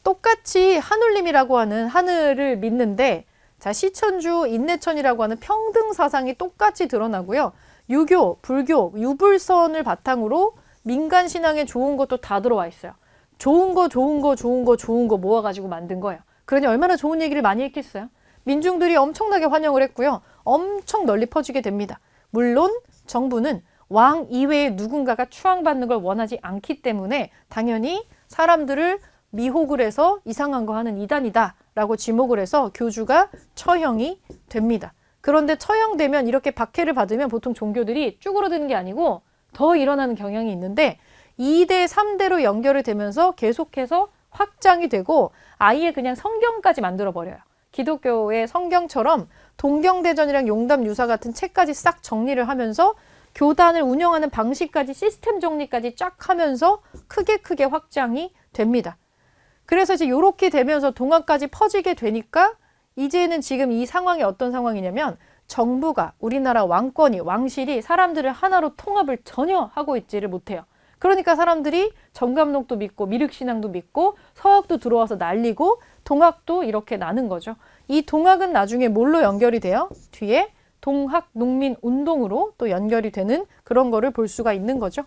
똑같이 하늘님이라고 하는 하늘을 믿는데 자 시천주 인내천이라고 하는 평등 사상이 똑같이 드러나고요. 유교, 불교, 유불선을 바탕으로 민간 신앙에 좋은 것도 다 들어와 있어요. 좋은 거 모아가지고 만든 거예요. 그러니 얼마나 좋은 얘기를 많이 했겠어요. 민중들이 엄청나게 환영을 했고요. 엄청 널리 퍼지게 됩니다. 물론 정부는 왕 이외에 누군가가 추앙받는 걸 원하지 않기 때문에 당연히 사람들을 미혹을 해서 이상한 거 하는 이단이다 라고 지목을 해서 교주가 처형이 됩니다. 그런데 처형되면 이렇게 박해를 받으면 보통 종교들이 쭈그러드는 게 아니고 더 일어나는 경향이 있는데 2대, 3대로 연결이 되면서 계속해서 확장이 되고 아예 그냥 성경까지 만들어버려요. 기독교의 성경처럼 동경대전이랑 용담유사 같은 책까지 싹 정리를 하면서 교단을 운영하는 방식까지 시스템 정리까지 쫙 하면서 크게 확장이 됩니다. 그래서 이제 이렇게 되면서 동아까지 퍼지게 되니까 이제는 지금 이 상황이 어떤 상황이냐면 정부가 우리나라 왕권이 왕실이 사람들을 하나로 통합을 전혀 하고 있지를 못해요. 그러니까 사람들이 정감록도 믿고 미륵신앙도 믿고 서학도 들어와서 날리고 동학도 이렇게 나는 거죠. 이 동학은 나중에 뭘로 연결이 돼요? 뒤에 동학농민운동으로 또 연결이 되는 그런 거를 볼 수가 있는 거죠.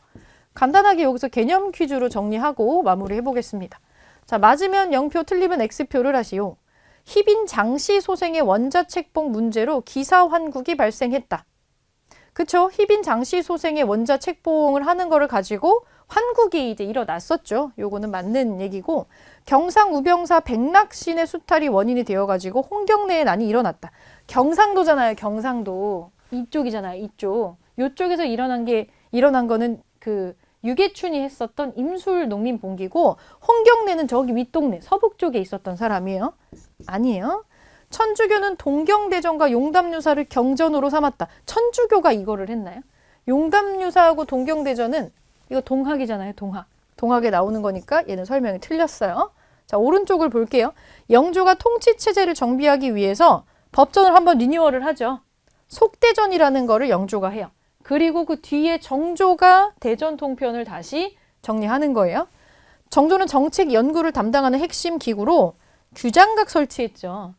간단하게 여기서 개념 퀴즈로 정리하고 마무리해 보겠습니다. 자, 맞으면 0표, 틀리면 X표를 하시오. 희빈 장씨 소생의 원자책봉 문제로 기사 환국이 발생했다. 그쵸? 희빈 장씨 소생의 원자책봉을 하는 거를 가지고 환국이 이제 일어났었죠. 요거는 맞는 얘기고, 경상 우병사 백낙신의 수탈이 원인이 되어가지고 홍경래의 난이 일어났다. 경상도잖아요. 경상도 이쪽이잖아요. 이쪽. 요쪽에서 일어난 거는 그 유계춘이 했었던 임술 농민 봉기고, 홍경래는 저기 윗동네 서북 쪽에 있었던 사람이에요. 아니에요. 천주교는 동경대전과 용담유사를 경전으로 삼았다. 천주교가 이거를 했나요? 용담유사하고 동경대전은 이거 동학이잖아요. 동학. 동학에 나오는 거니까 얘는 설명이 틀렸어요. 자, 오른쪽을 볼게요. 영조가 통치체제를 정비하기 위해서 법전을 한번 리뉴얼을 하죠. 속대전이라는 거를 영조가 해요. 그리고 그 뒤에 정조가 대전 통편을 다시 정리하는 거예요. 정조는 정책 연구를 담당하는 핵심 기구로 규장각 설치했죠.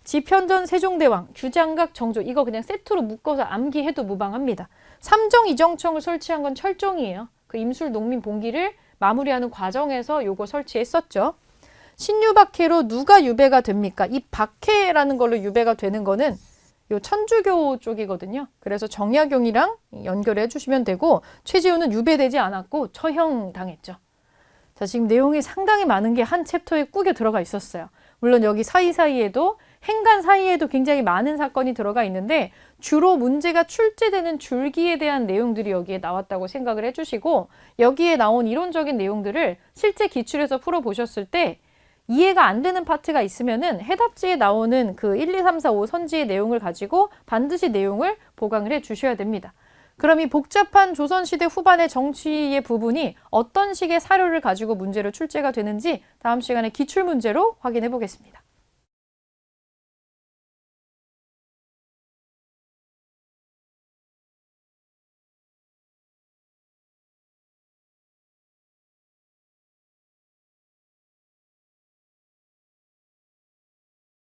지편전 세종대왕, 규장각 정조 이거 그냥 세트로 묶어서 암기해도 무방합니다. 삼정이정청을 설치한 건 철종이에요. 그 임술 농민 봉기를 마무리하는 과정에서 요거 설치했었죠. 신유박해로 누가 유배가 됩니까? 이 박해라는 걸로 유배가 되는 거는 요 천주교 쪽이거든요. 그래서 정약용이랑 연결해 주시면 되고, 최지훈은 유배되지 않았고 처형당했죠. 자, 지금 내용이 상당히 많은 게 한 챕터에 꾸겨 들어가 있었어요. 물론 여기 사이사이에도 행간 사이에도 굉장히 많은 사건이 들어가 있는데 주로 문제가 출제되는 줄기에 대한 내용들이 여기에 나왔다고 생각을 해주시고, 여기에 나온 이론적인 내용들을 실제 기출에서 풀어보셨을 때 이해가 안 되는 파트가 있으면은 해답지에 나오는 그 1, 2, 3, 4, 5 선지의 내용을 가지고 반드시 내용을 보강을 해 주셔야 됩니다. 그럼 이 복잡한 조선시대 후반의 정치의 부분이 어떤 식의 사료를 가지고 문제로 출제가 되는지 다음 시간에 기출문제로 확인해 보겠습니다.